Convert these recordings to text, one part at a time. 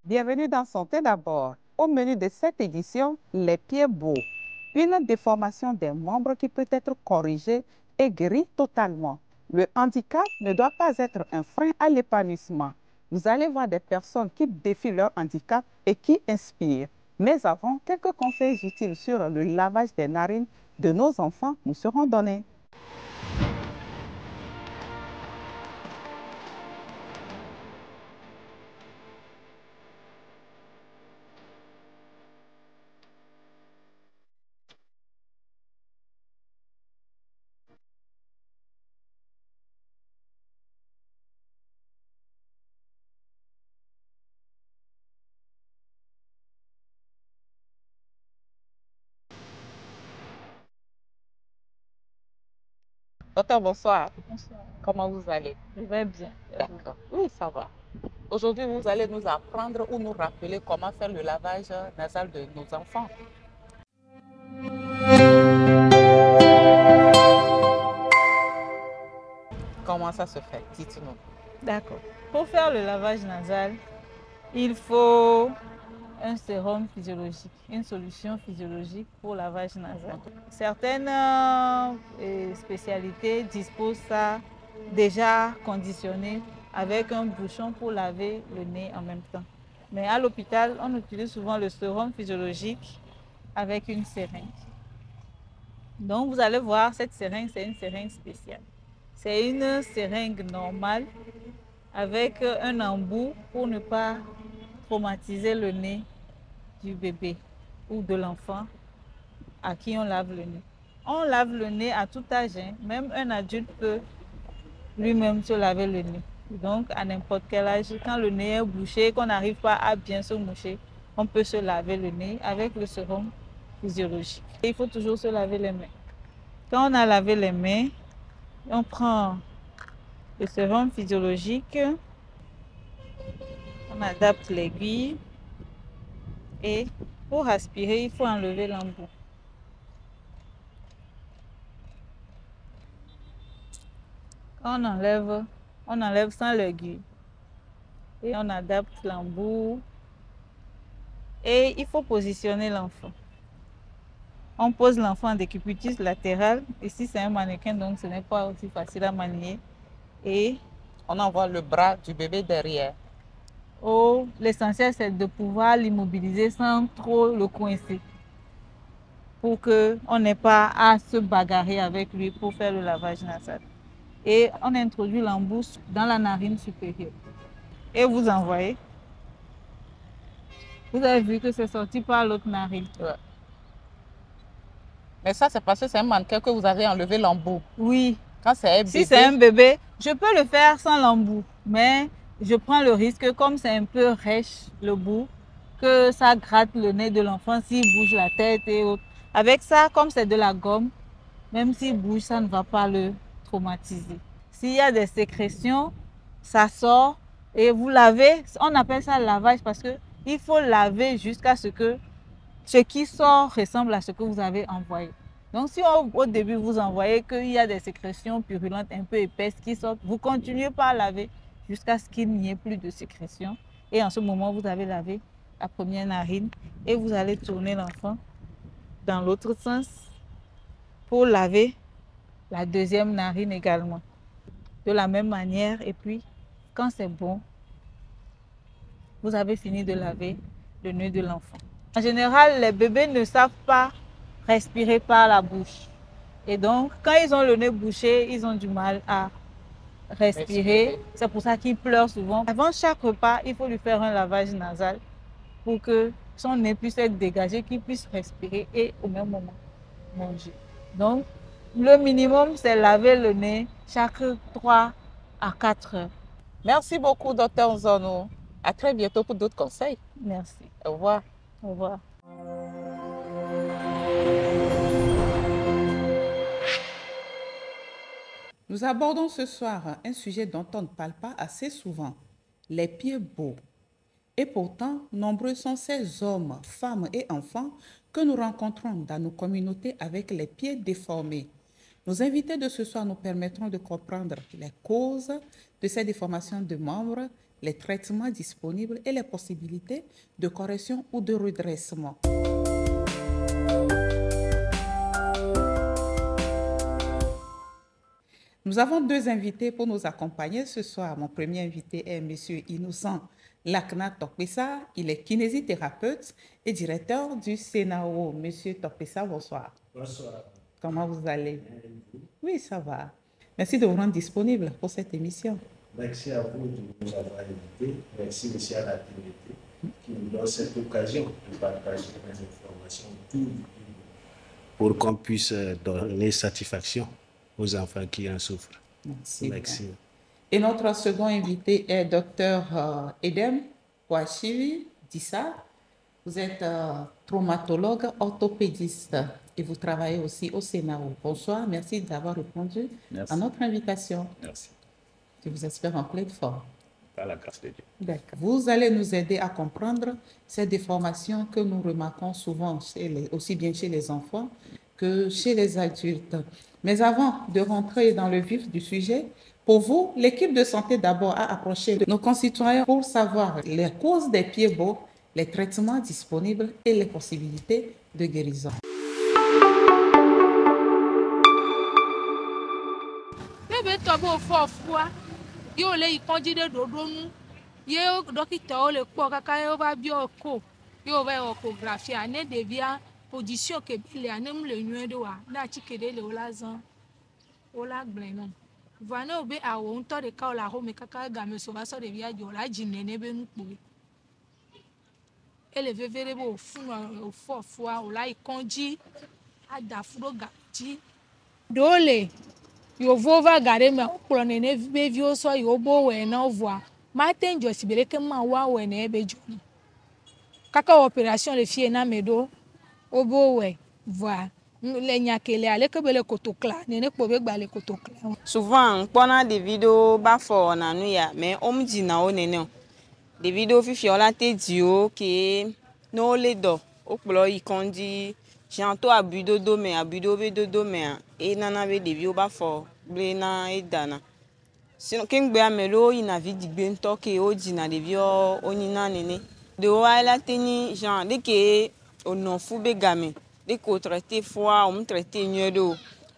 Bienvenue dans Santé d'abord. Au menu de cette édition, les pieds beaux. Une déformation des membres qui peut être corrigée et guérie totalement. Le handicap ne doit pas être un frein à l'épanouissement. Vous allez voir des personnes qui défient leur handicap et qui inspirent. Mais avant, quelques conseils utiles sur le lavage des narines de nos enfants nous seront donnés. Docteur, bonsoir. Bonsoir. Comment vous allez? Je vais bien. D'accord. Oui, ça va. Aujourd'hui, vous allez nous apprendre ou nous rappeler comment faire le lavage nasal de nos enfants. Comment ça se fait? Dites-nous. D'accord. Pour faire le lavage nasal, il faut un sérum physiologique, une solution physiologique pour lavage nasal. Certaines spécialités disposent ça déjà conditionné avec un bouchon pour laver le nez en même temps. Mais à l'hôpital, on utilise souvent le sérum physiologique avec une seringue. Donc vous allez voir, cette seringue, c'est une seringue spéciale. C'est une seringue normale avec un embout pour ne pas traumatiser le nez du bébé ou de l'enfant à qui on lave le nez. On lave le nez à tout âge, hein. Même un adulte peut lui-même se laver le nez. Donc à n'importe quel âge, quand le nez est bouché, qu'on n'arrive pas à bien se moucher, on peut se laver le nez avec le sérum physiologique. Et il faut toujours se laver les mains. Quand on a lavé les mains, on prend le sérum physiologique, on adapte l'aiguille et pour aspirer, il faut enlever l'embout. Quand on enlève sans l'aiguille et on adapte l'embout et il faut positionner l'enfant. On pose l'enfant en décubitus latéral. Ici, c'est un mannequin, donc ce n'est pas aussi facile à manier. Et on envoie le bras du bébé derrière. L'essentiel, c'est de pouvoir l'immobiliser sans trop le coincer pour qu'on n'ait pas à se bagarrer avec lui pour faire le lavage nasal. Et on introduit l'embout dans la narine supérieure. Et vous envoyez. Vous avez vu que c'est sorti par l'autre narine. Ouais. Mais ça, c'est parce que c'est un mannequin que vous avez enlevé l'embout. Oui. Quand c'est un bébé. Si c'est un bébé, je peux le faire sans l'embout. Mais je prends le risque, comme c'est un peu rêche le bout, que ça gratte le nez de l'enfant s'il bouge la tête et autres. Avec ça, comme c'est de la gomme, même s'il bouge, ça ne va pas le traumatiser. S'il y a des sécrétions, ça sort et vous lavez. On appelle ça lavage parce qu'il faut laver jusqu'à ce que ce qui sort ressemble à ce que vous avez envoyé. Donc si au début vous envoyez qu'il y a des sécrétions purulentes un peu épaisses qui sortent, vous continuez par laver jusqu'à ce qu'il n'y ait plus de sécrétions. Et en ce moment, vous avez lavé la première narine et vous allez tourner l'enfant dans l'autre sens pour laver la deuxième narine également. De la même manière, et puis quand c'est bon, vous avez fini de laver le nez de l'enfant. En général, les bébés ne savent pas respirer par la bouche. Et donc, quand ils ont le nez bouché, ils ont du mal à respirer. C'est pour ça qu'ils pleurent souvent. Avant chaque repas, il faut lui faire un lavage nasal pour que son nez puisse être dégagé, qu'il puisse respirer et au même moment manger. Donc, le minimum, c'est laver le nez chaque 3 à 4 heures. Merci beaucoup, Dr Nzono. À très bientôt pour d'autres conseils. Merci. Au revoir. Au revoir. Nous abordons ce soir un sujet dont on ne parle pas assez souvent, les pieds beaux. Et pourtant, nombreux sont ces hommes, femmes et enfants que nous rencontrons dans nos communautés avec les pieds déformés. Nos invités de ce soir nous permettront de comprendre les causes de ces déformations de membres les traitements disponibles et les possibilités de correction ou de redressement. Nous avons deux invités pour nous accompagner ce soir. Mon premier invité est M. Innocent Lakna Tokpessa. Il est kinésithérapeute et directeur du CENAO. Monsieur Tokpessa, bonsoir. Bonsoir. Comment vous allez? Oui, ça va. Merci de vous rendre disponible pour cette émission. Merci à vous de nous avoir invités. Merci aussi à la communauté qui nous donne cette occasion de partager les informations pour qu'on puisse donner satisfaction aux enfants qui en souffrent. Merci. Et notre second invité est Dr Edem Ouachivi Dissa. Vous êtes traumatologue orthopédiste et vous travaillez aussi au CENAO. Bonsoir, merci d'avoir répondu à notre invitation. Merci. Je vous espère en pleine forme. Par la grâce de Dieu. D'accord. Vous allez nous aider à comprendre ces déformations que nous remarquons souvent, aussi bien chez les enfants que chez les adultes. Mais avant de rentrer dans le vif du sujet, pour vous, l'équipe de santé d'abord a approché nos concitoyens pour savoir les causes des pieds beaux, les traitements disponibles et les possibilités de guérison. Yo le ikonji de dodo nu ye dokita o le kpo kaka yo ba bi oko yo ba ecography ane devia position ke bile ane mu le nyu de wa na chikede le olazan ola gble no vana obe awo nto de ka ola ho me kaka ga me so ba so de bia jo la jine ne be nu po ele vevere bo fun o fofua ola ikonji ada furo gaji dole yo vova gare me okporo ne bevi o so yo bo we na ovua matin jo sibere ke ma wa we na ebe jo kaka opération le fie na medo obo we voa le nyakele ale ke bele kotokla ne kpo be gba le kotokla. Souvent pona des vidéos ba fo na nu ya mais om jina o nene des vidéos fifi ola te dio ke no le do okporo ikondi janto abudodo me abudo be dodo me e nana be devi o ba fo ble na e dana sino kengbe amelo ina vidi gbe nto ke o jina devi o onina nene de o ala teni jan de ke ono fu be game de ko traiter fois on traiter nyedo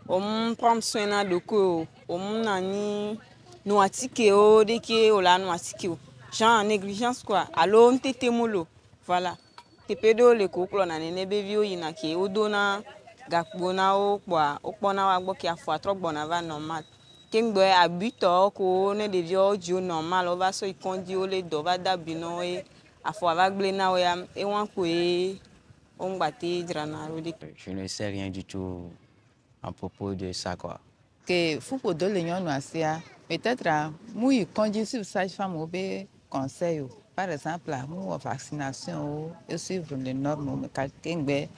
on prendre soin na doko on nani no atike o de ke o la no atike o jan négligence quoi allo on tete molo voilà tepedo le koklo na nene bevi o ina ke o dona gakpo na o kpona wa gbo ki afo atrogbo na va normal kengbe abuto ko ne devi o jo normal o va so ikondi o le do va dabi no e afo va gble na o ya e wan ko e on gbate drana ro de. Je ne sais rien du tout à propos de ça quoi. Que faut de l'union asia peut-être mou ikondi sur sage-femme au be conseil. Par exemple, la vaccination et suivre les normes, mais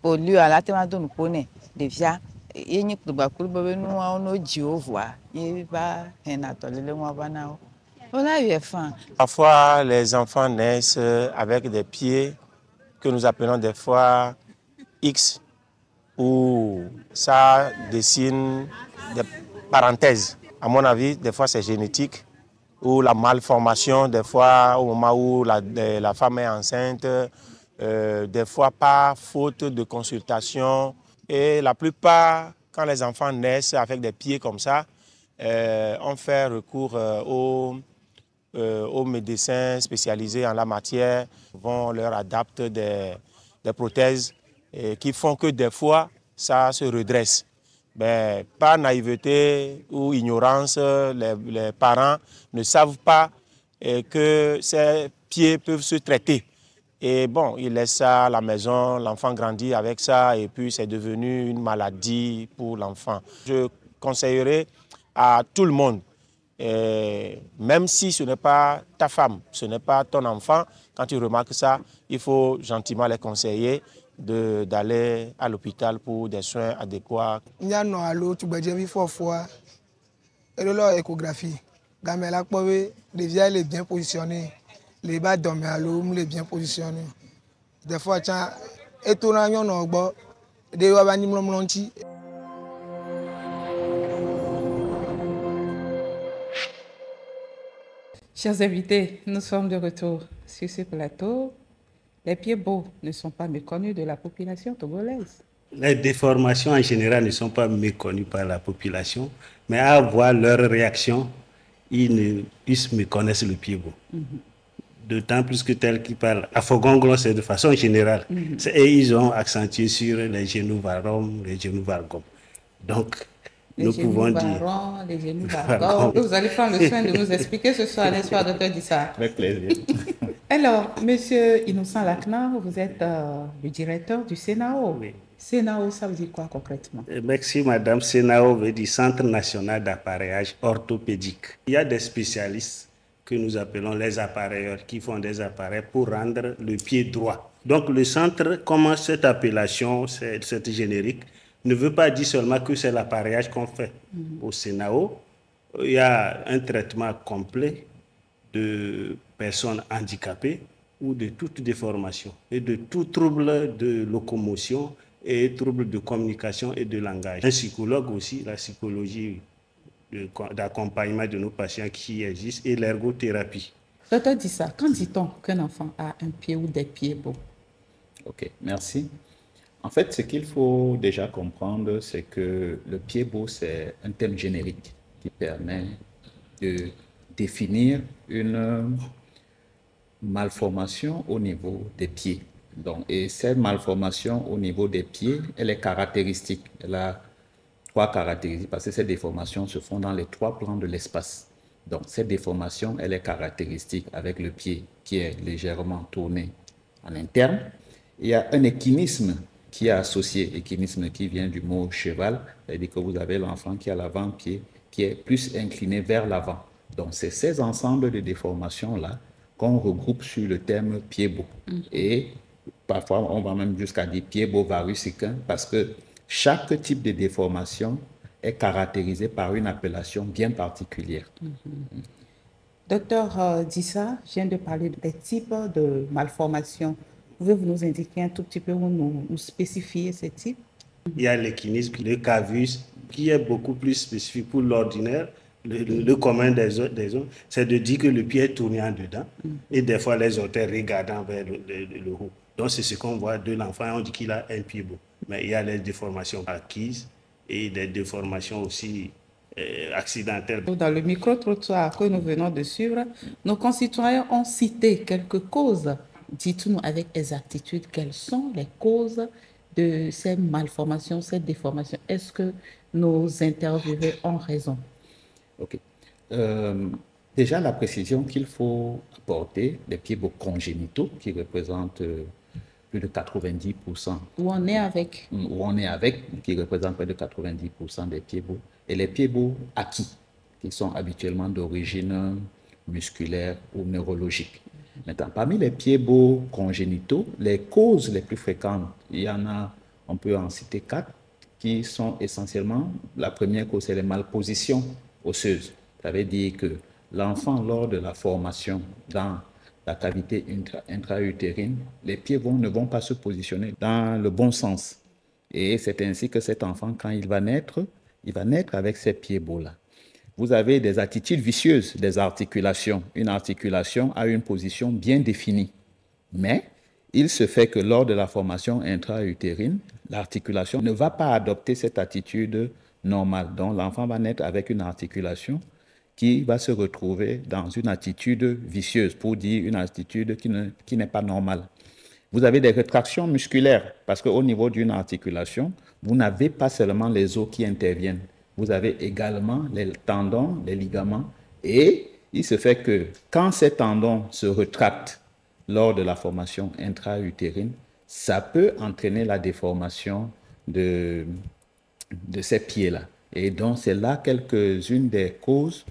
pour lui, à la thématique de nous connaît déjà. Il y a des gens qui nous voient, il va Parfois, les enfants naissent avec des pieds que nous appelons des fois X, où ça dessine des parenthèses. À mon avis, des fois c'est génétique, ou la malformation, des fois au moment où la femme est enceinte, des fois par faute de consultation. Et la plupart, quand les enfants naissent avec des pieds comme ça, on fait recours aux médecins spécialisés en la matière. On leur adapte des prothèses qui font que des fois, ça se redresse. Mais par naïveté ou ignorance, les parents ne savent pas que ces pieds peuvent se traiter. Et bon, ils laissent ça à la maison, l'enfant grandit avec ça et puis c'est devenu une maladie pour l'enfant. Je conseillerais à tout le monde, même si ce n'est pas ta femme, ce n'est pas ton enfant, quand tu remarques ça, il faut gentiment les conseiller d'aller à l'hôpital pour des soins adéquats. Il y a un allo, tu peux dire qu'il faut voir l'échographie. Gamela Powe, les vieilles est bien positionné. Les bas dorment à l'eau, les bien positionnés. Des fois, tu as étonnant, il y a un peu de Chers invités, nous sommes de retour sur ce plateau. Les pieds beaux ne sont pas méconnus de la population togolaise. Les déformations en général ne sont pas méconnues par la population, mais à voir leur réaction, ils méconnaissent le pied beau. D'autant plus que tel qui parle à Fogonglo, c'est de façon générale. Et ils ont accentué sur les genoux varom, les genoux vargom. Donc, nous pouvons dire... Les genoux vargom. Vous allez prendre le soin de nous expliquer ce soir, n'est-ce pas, Dr Dissa? Avec plaisir. Alors, Monsieur Innocent Lacnar, vous êtes le directeur du CENAO. Oui. CENAO, ça veut dire quoi concrètement? Merci Madame. CENAO veut dire Centre National d'Appareillage Orthopédique. Il y a des spécialistes que nous appelons les appareilleurs qui font des appareils pour rendre le pied droit. Donc le centre, comment cette appellation, cette générique, ne veut pas dire seulement que c'est l'appareillage qu'on fait. Au CENAO, il y a un traitement complet de personnes handicapées ou de toute déformation et de tout trouble de locomotion et trouble de communication et de langage. Un psychologue aussi, la psychologie d'accompagnement de nos patients qui existe et l'ergothérapie. Docteur Dissa, quand dit-on qu'un enfant a un pied ou des pieds beaux? Ok, merci. En fait, ce qu'il faut déjà comprendre, c'est que le pied beau, c'est un terme générique qui permet de définir une malformation au niveau des pieds. Donc, et cette malformation au niveau des pieds, elle est caractéristique. Elle a 3 caractéristiques parce que ces déformations se font dans les 3 plans de l'espace. Donc, cette déformation, elle est caractéristique avec le pied qui est légèrement tourné en interne. Il y a un échinisme qui est associé, échinisme qui vient du mot cheval, c'est-à-dire que vous avez l'enfant qui a l'avant-pied qui est plus incliné vers l'avant. Donc, c'est ces ensembles de déformations-là qu'on regroupe sur le terme pied beau. Et parfois, on va même jusqu'à dire pied beau varus-sicain parce que chaque type de déformation est caractérisé par une appellation bien particulière. Docteur Dissa, je viens de parler des types de malformations. Pouvez-vous nous indiquer un tout petit peu ou nous spécifier ces types? Il y a l'échinisme, le cavus, qui est beaucoup plus spécifique pour l'ordinaire. Le commun des hommes, c'est de dire que le pied est tourné en dedans et des fois les orteils regardant vers le haut. Donc c'est ce qu'on voit de l'enfant, on dit qu'il a un pied beau. Mais il y a les déformations acquises et des déformations aussi accidentelles. Dans le micro-trottoir que nous venons de suivre, nos concitoyens ont cité quelques causes. Dites-nous avec exactitude quelles sont les causes de ces malformations, ces déformations. Est-ce que nos interviewés ont raison? Ok. Déjà, la précision qu'il faut apporter, les pieds beaux congénitaux qui représentent plus de 90%. Où on est avec? Où on est avec, qui représentent près de 90% des pieds beaux. Et les pieds beaux acquis, qui sont habituellement d'origine musculaire ou neurologique. Maintenant, parmi les pieds beaux congénitaux, les causes les plus fréquentes, il y en a, on peut en citer 4, qui sont essentiellement, la première cause, c'est les malpositions osseuses. Ça veut dire que l'enfant, lors de la formation dans la cavité intra-utérine, les pieds ne vont pas se positionner dans le bon sens. Et c'est ainsi que cet enfant, quand il va naître avec ces pieds beaux-là. Vous avez des attitudes vicieuses des articulations. Une articulation a une position bien définie. Mais il se fait que lors de la formation intra-utérine, l'articulation ne va pas adopter cette attitude normale. Donc l'enfant va naître avec une articulation qui va se retrouver dans une attitude vicieuse, pour dire une attitude qui n'est pas normale. Vous avez des rétractions musculaires, parce qu'au niveau d'une articulation, vous n'avez pas seulement les os qui interviennent, vous avez également les tendons, les ligaments, et il se fait que quand ces tendons se rétractent lors de la formation intra-utérine, ça peut entraîner la déformation de ces pieds-là. Et donc, c'est là quelques-unes des causes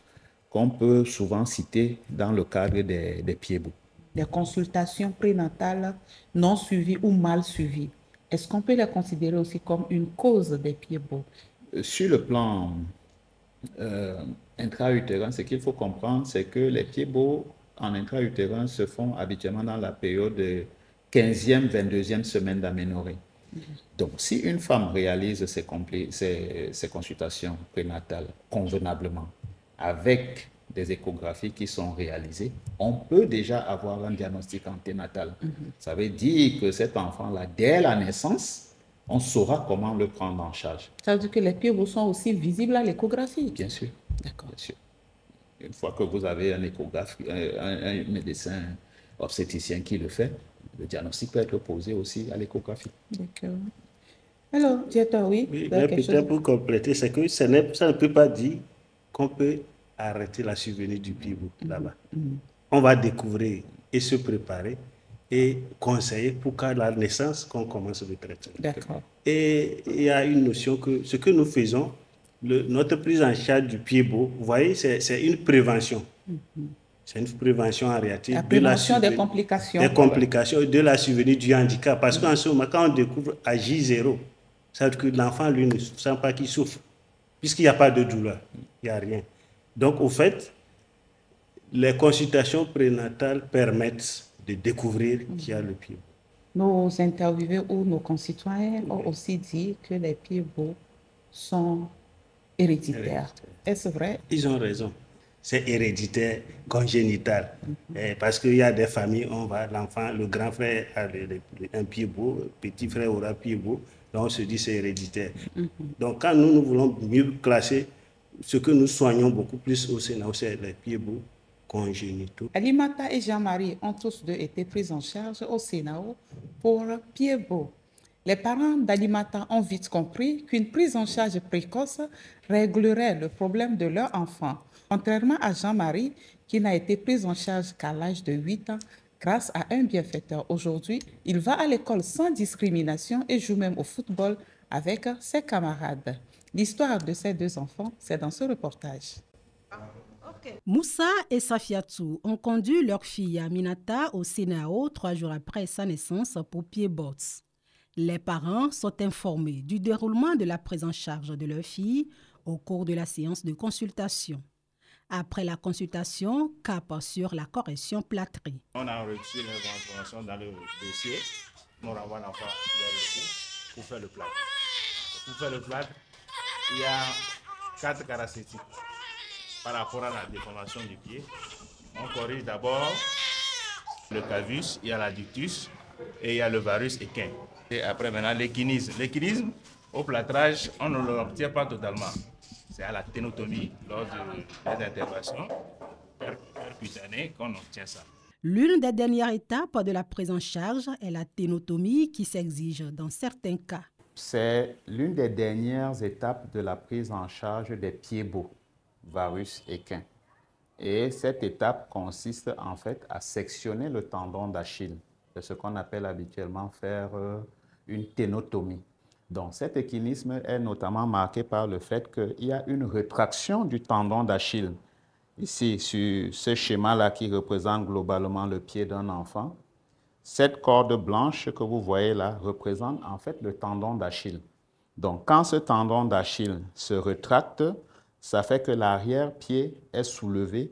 qu'on peut souvent citer dans le cadre des pieds beaux. Des consultations prénatales non suivies ou mal suivies, est-ce qu'on peut les considérer aussi comme une cause des pieds beaux? Sur le plan intra-utérin, ce qu'il faut comprendre, c'est que les pieds beaux en intra-utérin se font habituellement dans la période de 15e, 22e semaine d'aménorrhée. Donc, si une femme réalise ses consultations prénatales convenablement, avec des échographies qui sont réalisées, on peut déjà avoir un diagnostic anténatal. Ça veut dire que cet enfant-là, dès la naissance, on saura comment le prendre en charge. Ça veut dire que les pieds beaux sont aussi visibles à l'échographie? Bien sûr. D'accord. Bien sûr. Une fois que vous avez un échographe, un médecin obstétricien qui le fait, le diagnostic peut être posé aussi à l'échographie. D'accord. Alors, directeur, oui, Oui, vous avez mais quelque peut-être chose? pour compléter, c'est que ça ne peut pas dire qu'on peut arrêter la survenue du pied beau là-bas. On va découvrir et se préparer et conseiller pour qu'à la naissance, qu'on commence le traitement. D'accord. Et il y a une notion que ce que nous faisons, notre prise en charge du pied beau, vous voyez, c'est une prévention. C'est une prévention en réalité. La prévention des complications. Des complications et de la survenue du handicap. Parce qu'en ce moment, quand on découvre à J0, ça veut dire que l'enfant, lui, ne sent pas qu'il souffre, puisqu'il n'y a pas de douleur, il n'y a rien. Donc, au fait, les consultations prénatales permettent de découvrir qu'il y a le pied beau. Nos interviewés ou nos concitoyens ont aussi dit que les pieds beaux sont héréditaires. Est-ce vrai? Ils ont raison. C'est héréditaire, congénital. Parce qu'il y a des familles, l'enfant, le grand frère a un pied beau, le petit frère aura un pied beau, donc on se dit c'est héréditaire. Donc quand nous voulons mieux classer, ce que nous soignons beaucoup plus au Sénat, c'est les pieds beaux congénitaux. Alimata et Jean-Marie ont tous deux été pris en charge au CENAO pour pieds beaux. Les parents d'Alimata ont vite compris qu'une prise en charge précoce réglerait le problème de leur enfant, contrairement à Jean-Marie qui n'a été pris en charge qu'à l'âge de 8 ans grâce à un bienfaiteur. Aujourd'hui, il va à l'école sans discrimination et joue même au football avec ses camarades. L'histoire de ces deux enfants, c'est dans ce reportage. Moussa et Safiatou ont conduit leur fille Aminata au CENAO 3 jours après sa naissance pour pied-bots. Les parents sont informés du déroulement de la prise en charge de leur fille au cours de la séance de consultation. Après la consultation, cap sur la correction plâtrée. On a reçu les informations dans le dossier. On renvoie l'enfant vers ici pour faire le plâtre. Pour faire le plâtre, il y a 4 caractéristiques par rapport à la déformation du pied. On corrige d'abord le cavus, il y a l'adductus et il y a le varus équin. Et après maintenant l'équinisme. L'équinisme, au plâtrage, on ne l'obtient pas totalement. C'est à la ténotomie, lors des interventions percutanées qu'on obtient ça. L'une des dernières étapes de la prise en charge est la ténotomie qui s'exige dans certains cas. C'est l'une des dernières étapes de la prise en charge des pieds beaux, varus équin. Et cette étape consiste en fait à sectionner le tendon d'Achille. C'est ce qu'on appelle habituellement faire une ténotomie. Donc cet équinisme est notamment marqué par le fait qu'il y a une rétraction du tendon d'Achille. Ici, sur ce schéma-là qui représente globalement le pied d'un enfant, cette corde blanche que vous voyez là représente en fait le tendon d'Achille. Donc quand ce tendon d'Achille se rétracte, ça fait que l'arrière-pied est soulevé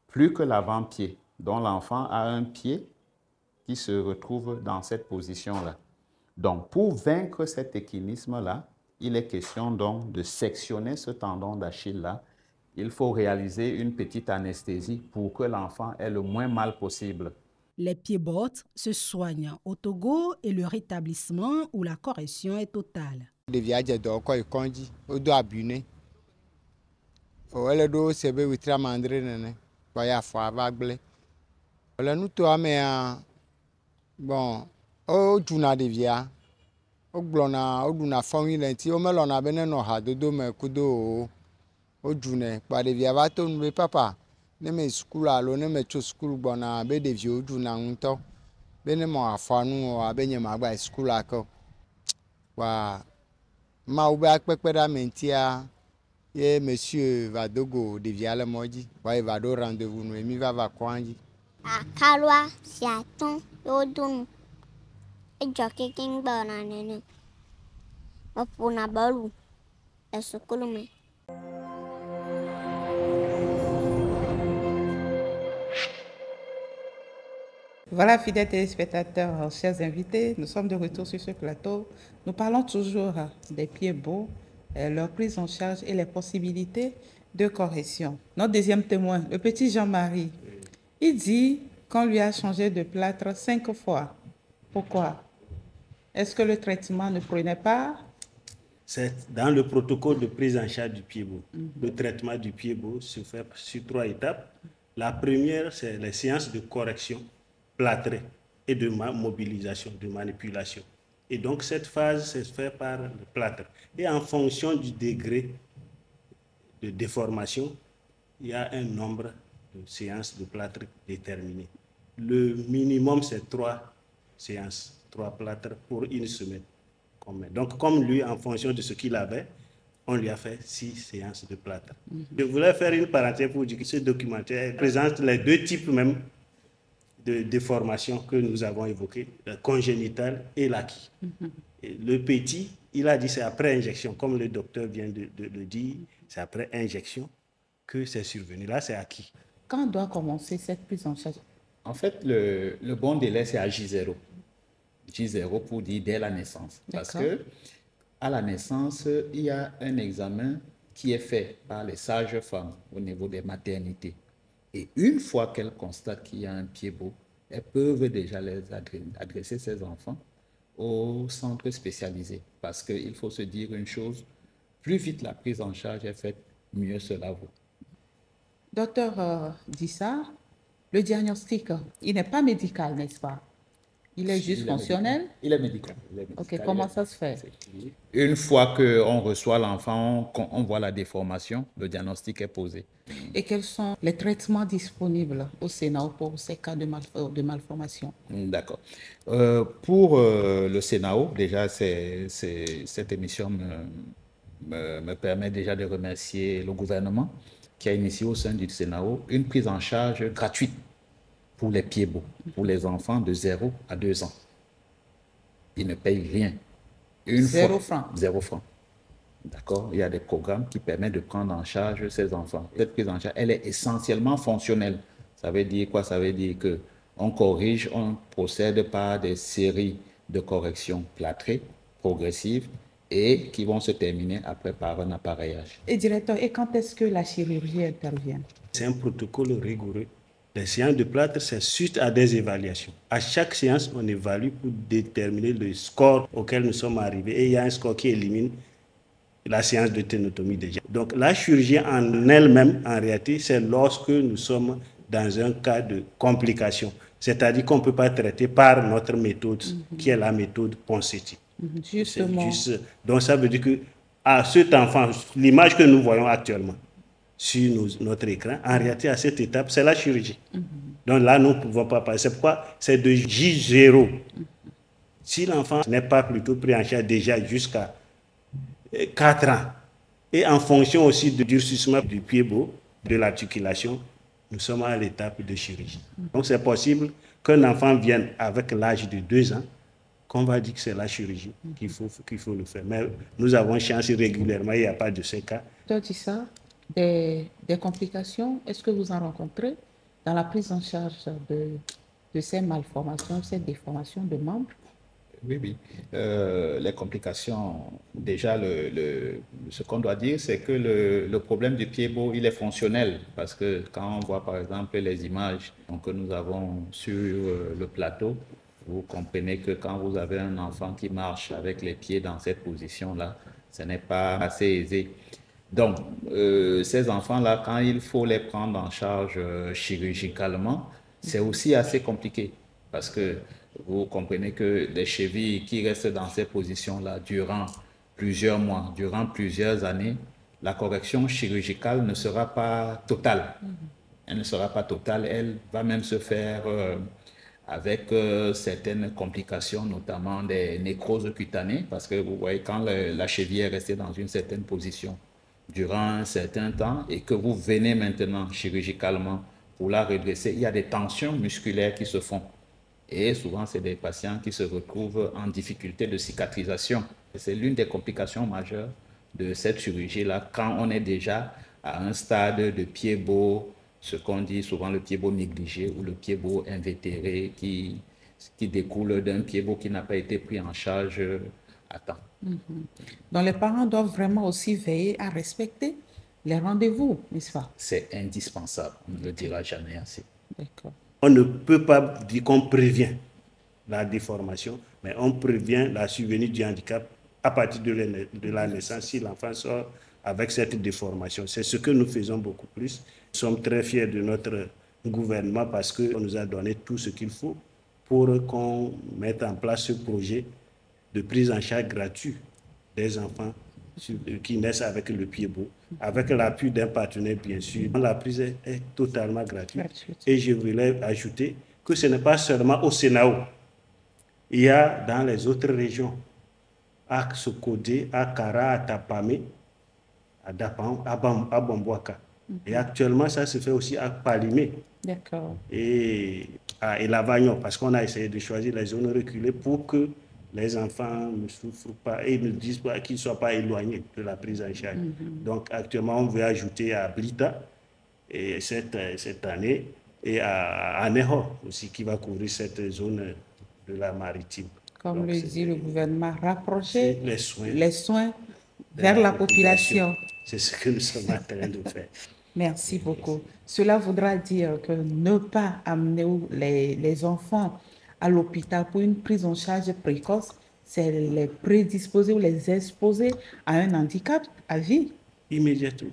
plus que l'avant-pied. Donc l'enfant a un pied qui se retrouve dans cette position-là. Donc, pour vaincre cet équinisme-là, il est question donc de sectionner ce tendon d'Achille-là. Il faut réaliser une petite anesthésie pour que l'enfant ait le moins mal possible. Les pieds-bottes se soignent au Togo et le rétablissement ou la correction est totale. Bon, o duna devia o gblɔna o ɖuna fɔŋui le ŋuti womelɔna be nenɔ hadodo me kudo o ɖunɛ kpa ɖevia va to nu be papa ne me sukulu alo ne me tso sukulu gbɔna be ɖeviwo ɖuna ŋutɔ be ne mɔ afɔa nu o abe nye magba sukulu akɔ kpa mawu be akpekpe ɖe ame ŋutia ye monsieur va dogo ɖevia le mɔ dzi kpa ye va ɖo rendez-vous nu emi va kɔa dzi. Akalwa si atɔn yodunu edzɔ keke gbɔna nene eƒona bɔlu le sukulu me. Voilà, fidèles téléspectateurs, chers invités, nous sommes de retour sur ce plateau. Nous parlons toujours des pieds beaux, leur prise en charge et les possibilités de correction. Notre deuxième témoin, le petit Jean-Marie, il dit qu'on lui a changé de plâtre 5 fois. Pourquoi? Est-ce que le traitement ne prenait pas? C'est dans le protocole de prise en charge du pied-beau. Le traitement du pied-beau se fait sur 3 étapes. La première, c'est les séances de correction plâtrée et de mobilisation, de manipulation. Et donc, cette phase se fait par le plâtre. Et en fonction du degré de déformation, il y a un nombre de séances de plâtre déterminé. Le minimum, c'est 3 séances, 3 plâtres pour une semaine. Donc, comme lui, en fonction de ce qu'il avait, on lui a fait 6 séances de plâtre. Je voulais faire une parenthèse pour dire que ce documentaire présente les 2 types même de déformation que nous avons évoquées, la congénitale et l'acquis. Le petit, il a dit c'est après injection, comme le docteur vient de le dire, c'est après injection que c'est survenu. Là, c'est acquis. Quand doit commencer cette prise en charge? En fait, le bon délai, c'est à J0. J0 pour dire dès la naissance. Parce que à la naissance, il y a un examen qui est fait par les sages-femmes au niveau des maternités. Et une fois qu'elles constatent qu'il y a un pied-beau, elles peuvent déjà adresser ces enfants au centre spécialisé. Parce qu'il faut se dire une chose, plus vite la prise en charge est faite, mieux cela vaut. Docteur Dissart, le diagnostic, il n'est pas médical, n'est-ce pas? Il est juste fonctionnel? Il est médical. Ok, comment ça se fait? Une fois qu'on reçoit l'enfant, on voit la déformation, le diagnostic est posé. Et quels sont les traitements disponibles au Sénat pour ces cas de malformation? D'accord. Pour le Sénat, déjà, cette émission me permet déjà de remercier le gouvernement qui a initié au sein du Sénat une prise en charge gratuite pour les pieds-beaux, pour les enfants de 0 à 2 ans. Ils ne payent rien. 0 francs. 0 francs. D'accord? Il y a des programmes qui permettent de prendre en charge ces enfants. Cette prise en charge, elle est essentiellement fonctionnelle. Ça veut dire quoi? Ça veut dire qu'on corrige, on procède par des séries de corrections plâtrées, progressives, et qui vont se terminer après par un appareillage. Et directeur, et quand est-ce que la chirurgie intervient? C'est un protocole rigoureux. Les séances de plâtre, c'est suite à des évaluations. À chaque séance, on évalue pour déterminer le score auquel nous sommes arrivés. Et il y a un score qui élimine la séance de ténotomie déjà. Donc la chirurgie en elle-même, en réalité, c'est lorsque nous sommes dans un cas de complication. C'est-à-dire qu'on ne peut pas traiter par notre méthode, qui est la méthode Ponseti. Justement. Donc ça veut dire que à cet enfant, l'image que nous voyons actuellement, sur notre écran, en réalité, à cette étape, c'est la chirurgie. Donc là, nous ne pouvons pas passer. C'est pourquoi c'est de J0. Si l'enfant n'est pas plutôt pris en charge déjà jusqu'à 4 ans, et en fonction aussi du durcissement du pied-beau, de l'articulation, nous sommes à l'étape de chirurgie. Donc c'est possible qu'un enfant vienne avec l'âge de 2 ans, qu'on va dire que c'est la chirurgie qu'il faut le faire. Mais nous avons chance régulièrement, il n'y a pas de ces cas. Tu dis ça? Des complications, est-ce que vous en rencontrez dans la prise en charge de ces malformations, ces déformations de membres? Oui. Les complications, déjà, ce qu'on doit dire, c'est que le problème du pied-beau, il est fonctionnel. Parce que quand on voit, par exemple, les images que nous avons sur le plateau, vous comprenez que quand vous avez un enfant qui marche avec les pieds dans cette position-là, ce n'est pas assez aisé. Donc, ces enfants-là, quand il faut les prendre en charge chirurgicalement, c'est aussi assez compliqué. Parce que vous comprenez que les chevilles qui restent dans ces positions-là durant plusieurs mois, durant plusieurs années, la correction chirurgicale ne sera pas totale. Elle ne sera pas totale, elle va même se faire avec certaines complications, notamment des nécroses cutanées, parce que vous voyez, quand la cheville est restée dans une certaine position durant un certain temps et que vous venez maintenant chirurgicalement pour la redresser, il y a des tensions musculaires qui se font. Et souvent, c'est des patients qui se retrouvent en difficulté de cicatrisation. C'est l'une des complications majeures de cette chirurgie-là, quand on est déjà à un stade de pied-beau, ce qu'on dit souvent le pied-beau négligé ou le pied-beau invétéré qui découle d'un pied-beau qui n'a pas été pris en charge à temps. Donc les parents doivent vraiment aussi veiller à respecter les rendez-vous, n'est-ce pas? C'est indispensable, on ne le dira jamais assez. D'accord. On ne peut pas dire qu'on prévient la déformation, mais on prévient la survenue du handicap à partir de la naissance si l'enfant sort avec cette déformation. C'est ce que nous faisons beaucoup plus. Nous sommes très fiers de notre gouvernement parce qu'on nous a donné tout ce qu'il faut pour qu'on mette en place ce projet de prise en charge gratuite des enfants qui naissent avec le pied beau, avec l'appui d'un partenaire bien sûr. La prise est totalement gratuite. Et je voulais ajouter que ce n'est pas seulement au Sénao. Il y a dans les autres régions, à Sokodé, à Kara, à Tapamé, à Dapan, à Bamboaka. Et actuellement, ça se fait aussi à Palimé. D'accord. Et à Elavagnon, parce qu'on a essayé de choisir les zones reculées pour que les enfants ne souffrent pas et ne disent pas qu'ils ne soient pas éloignés de la prise en charge. Donc actuellement, on veut ajouter à Blita et cette année et à Neho aussi qui va couvrir cette zone de la maritime. Comme donc, le dit le gouvernement, rapprocher les soins vers la population. C'est ce que nous sommes en train de faire. Merci beaucoup. Cela voudra dire que ne pas amener les enfants à l'hôpital pour une prise en charge précoce, c'est les prédisposer ou les exposer à un handicap à vie. Immédiatement.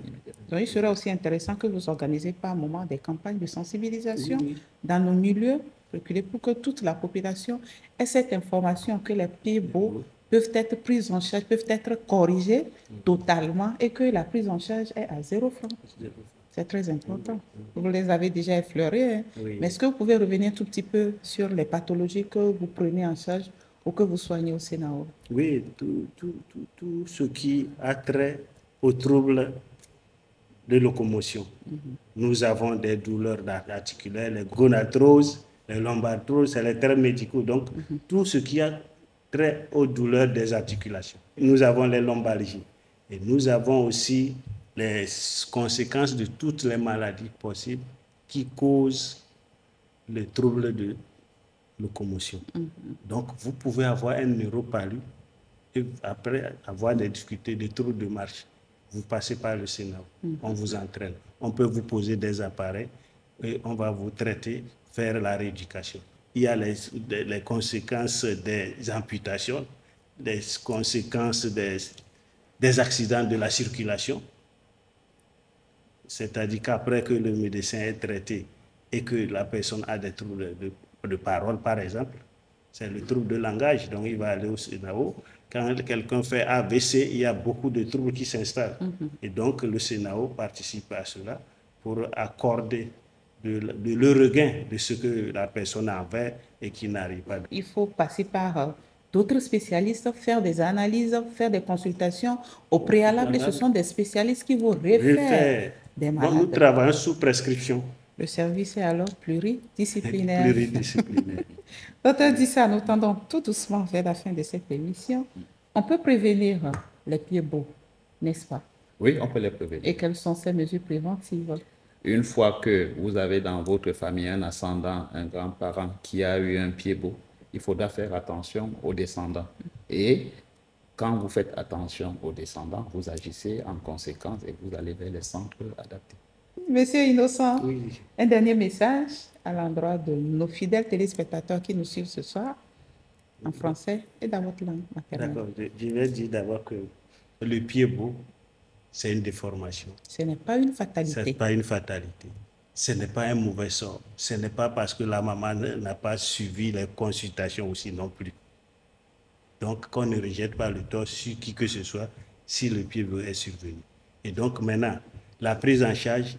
Donc, il serait aussi intéressant que vous organisez par moment des campagnes de sensibilisation dans nos milieux reculés pour que toute la population ait cette information que les pieds beaux peuvent être pris en charge, peuvent être corrigés totalement et que la prise en charge est à 0 francs. C'est très important. Vous les avez déjà effleurés, hein? Mais est-ce que vous pouvez revenir un tout petit peu sur les pathologies que vous prenez en charge ou que vous soignez au Sénao? Oui, tout ce qui a trait aux troubles de locomotion. Nous avons des douleurs articulaires, les gonarthroses, les lombarthroses, c'est les termes médicaux. Donc, tout ce qui a trait aux douleurs des articulations. Nous avons les lombalgies et nous avons aussi les conséquences de toutes les maladies possibles qui causent les troubles de locomotion. Donc, vous pouvez avoir un neuropalu et après avoir des difficultés, des troubles de marche. Vous passez par le Sénat, on vous entraîne. On peut vous poser des appareils et on va vous traiter, faire la rééducation. Il y a les conséquences des amputations, les conséquences des accidents de la circulation. C'est-à-dire qu'après que le médecin est traité et que la personne a des troubles de parole, par exemple, c'est le trouble de langage, donc il va aller au Sénao. Quand quelqu'un fait AVC, il y a beaucoup de troubles qui s'installent. Et donc le Sénao participe à cela pour accorder le regain de ce que la personne avait et qui n'arrive pas. Il faut passer par d'autres spécialistes, faire des analyses, faire des consultations au préalable. Et ce sont des spécialistes qui vous réfèrent des malades. Donc, nous travaillons sous prescription. Le service est alors pluridisciplinaire. Pluridisciplinaire. Docteur Dissa, nous tendons tout doucement vers la fin de cette émission. On peut prévenir les pieds beaux, n'est-ce pas? Oui, on peut les prévenir. Et quelles sont ces mesures préventives? Une fois que vous avez dans votre famille un ascendant, un grand-parent qui a eu un pied beau, il faudra faire attention aux descendants. Et quand vous faites attention aux descendants, vous agissez en conséquence et vous allez vers les centres adaptés. Monsieur Innocent, Oui. un dernier message à l'endroit de nos fidèles téléspectateurs qui nous suivent ce soir, en français et dans votre langue maternelle. D'accord. Je vais dire d'abord que le pied beau, c'est une déformation. Ce n'est pas une fatalité. Ce n'est pas une fatalité. Ce n'est pas un mauvais sort. Ce n'est pas parce que la maman n'a pas suivi les consultations aussi non plus. Donc, qu'on ne rejette pas le tort sur qui que ce soit si le pied beau est survenu. Et donc, maintenant, la prise en charge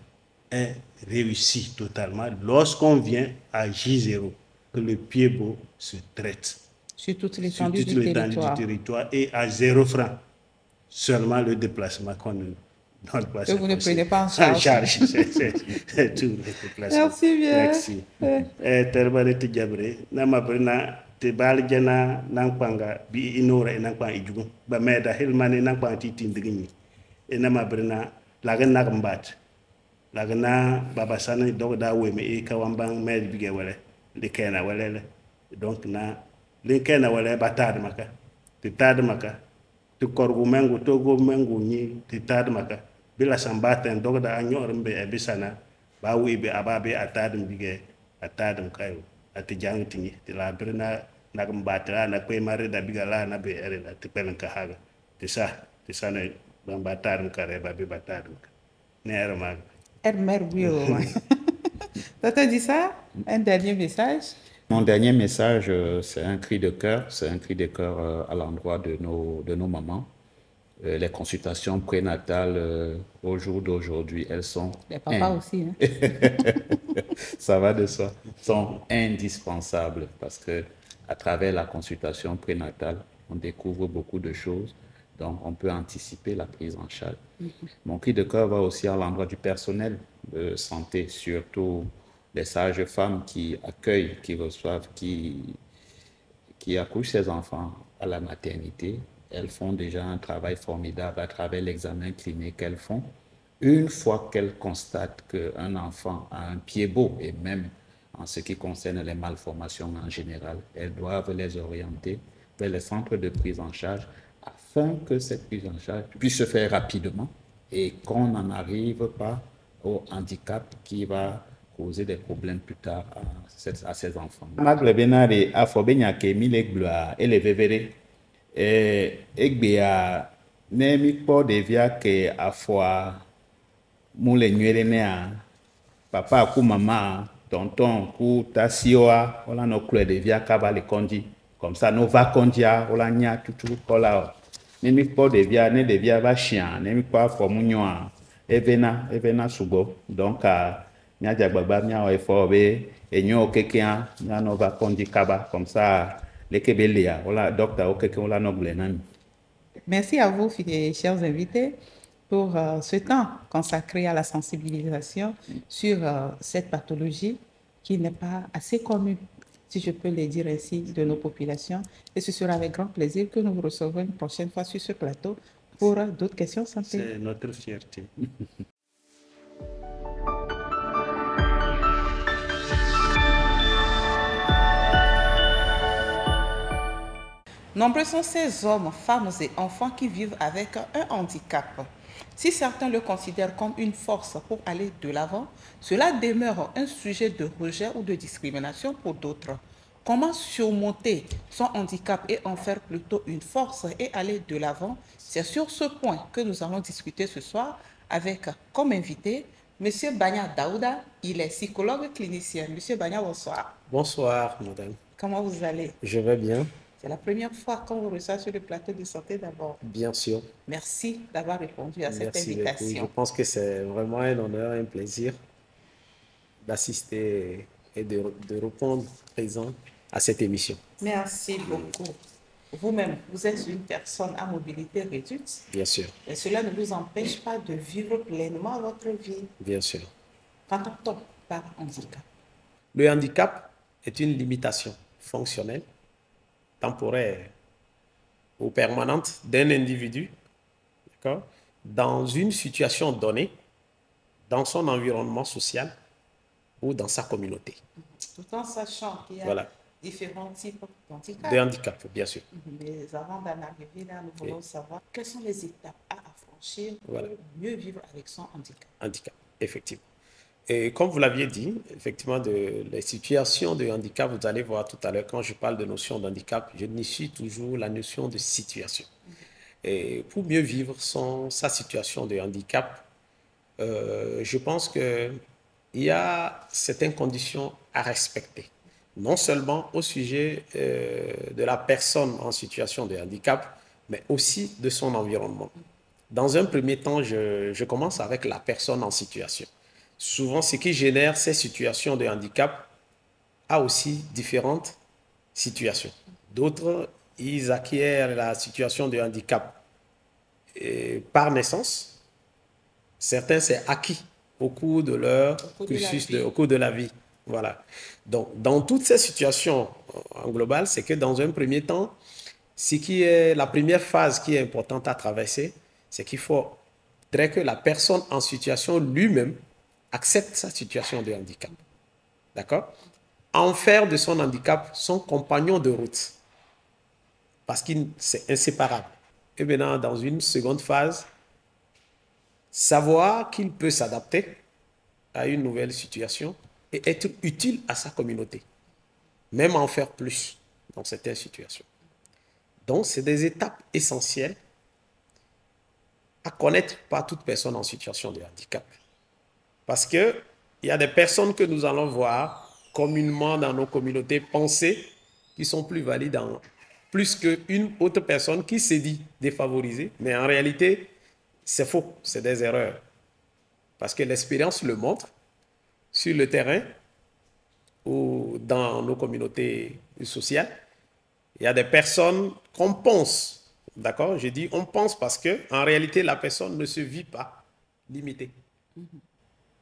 est réussie totalement lorsqu'on vient à J0, que le pied beau se traite. Sur toute l'étendue du territoire. Et à 0 francs. Seulement le déplacement qu'on ne donne pas. Que vous ne prenez pas en charge. C'est tout le déplacement. Merci bien. Merci. Terbane te jabre na mabrina te bal jana nangpanga bi inora nangpang ijugo ba meda helmane nangpang ti tindringi e na mabrina laga nagambat laga na baba sana do da weme e kawambang med bige wala le kena wala donc na le kena wala batad maka te tad maka te korgu mengu togo mengu ni te tad maka bila sambaten dog da anyor mbe ebisana ba wi be ababe atadum bige atadum kayo ati jangtingi ti la brina nak mbatra na kwe mare da biga la na be ere da tipelen ka haga ti sa ne bambatar kare ba be batar ne era mag merveilleux. Tata dit ça, un dernier message. Mon dernier message, c'est un cri de cœur, c'est un cri de cœur à l'endroit de nos mamans. Les consultations prénatales au jour d'aujourd'hui, elles sont... Les papas aussi. Hein? Ça va de soi. Sont indispensables parce que à travers la consultation prénatale, on découvre beaucoup de choses. Donc, on peut anticiper la prise en charge. Mon cri de cœur va aussi à l'endroit du personnel de santé, surtout les sages-femmes qui accueillent, qui reçoivent, qui accouchent ces enfants à la maternité. Elles font déjà un travail formidable à travers l'examen clinique qu'elles font. Une fois qu'elles constatent qu'un enfant a un pied beau, et même en ce qui concerne les malformations en général, elles doivent les orienter vers les centres de prise en charge afin que cette prise en charge puisse se faire rapidement et qu'on n'en arrive pas au handicap qui va causer des problèmes plus tard à ces enfants. Magle benare afobenya ke milegblua elevevere egbea ne mikpo devia ke afwa mule nywele nea papa ku mama tonton ku tasioa ola no kle devia kaba le kondi comme ça no va kondia ola nya tutu kola ne mikpo devia ne devia va chien ne mikpo afwa munyoa evena sugo donc nya jagbagba nya o efo be enyo kekia nya no va kondi kaba comme ça les kebelia ola docteur okeke ola no glenami. Merci à vous, chers invités, pour ce temps consacré à la sensibilisation sur cette pathologie qui n'est pas assez connue, si je peux le dire ainsi, de nos populations. Et ce sera avec grand plaisir que nous vous recevrons une prochaine fois sur ce plateau pour d'autres questions santé. C'est notre fierté. Nombreux sont ces hommes, femmes et enfants qui vivent avec un handicap. Si certains le considèrent comme une force pour aller de l'avant, cela demeure un sujet de rejet ou de discrimination pour d'autres. Comment surmonter son handicap et en faire plutôt une force et aller de l'avant? C'est sur ce point que nous allons discuter ce soir avec comme invité M. Banya Daouda. Il est psychologue clinicien. M. Banya, bonsoir. Bonsoir, madame. Comment vous allez? Je vais bien. C'est la première fois qu'on vous reçoit sur le plateau de santé d'abord. Bien sûr. Merci d'avoir répondu à cette invitation. Beaucoup. Je pense que c'est vraiment un honneur, un plaisir d'assister et de répondre présent à cette émission. Merci beaucoup. Vous-même, vous êtes une personne à mobilité réduite. Bien sûr. Et cela ne vous empêche pas de vivre pleinement votre vie. Bien sûr. Qu'entend-on par handicap? Le handicap est une limitation fonctionnelle, temporaire ou permanente d'un individu, dans une situation donnée, dans son environnement social ou dans sa communauté. Tout en sachant qu'il y a différents types d'handicap. De handicap, bien sûr. Mais avant d'en arriver là, nous voulons savoir quelles sont les étapes à affranchir pour mieux vivre avec son handicap. Handicap, effectivement. Et comme vous l'aviez dit, effectivement, les situations de handicap, vous allez voir tout à l'heure, quand je parle de notion d'handicap, je initie toujours la notion de situation. Et pour mieux vivre sa situation de handicap, je pense qu'il y a certaines conditions à respecter. Non seulement au sujet de la personne en situation de handicap, mais aussi de son environnement. Dans un premier temps, je commence avec la personne en situation. Souvent, ce qui génère ces situations de handicap a aussi différentes situations. D'autres, ils acquièrent la situation de handicap par naissance. Certains, c'est acquis au cours de leur cursus, au cours de la vie. Voilà. Donc, dans toutes ces situations en global, c'est que dans un premier temps, ce qui est la première phase qui est importante à traverser, c'est qu'il faudrait que la personne en situation lui-même accepte sa situation de handicap. D'accord? En faire de son handicap son compagnon de route. Parce que c'est inséparable. Et maintenant, dans une seconde phase, savoir qu'il peut s'adapter à une nouvelle situation et être utile à sa communauté, même en faire plus dans certaines situations. Donc, c'est des étapes essentielles à connaître par toute personne en situation de handicap. Parce qu'il y a des personnes que nous allons voir communément dans nos communautés penser qui sont plus valides plus qu'une autre personne qui s'est dit défavorisée, mais en réalité, c'est faux, c'est des erreurs. Parce que l'expérience le montre sur le terrain ou dans nos communautés sociales. Il y a des personnes qu'on pense, d'accord? Je dis on pense parce qu'en réalité, la personne ne se vit pas limitée.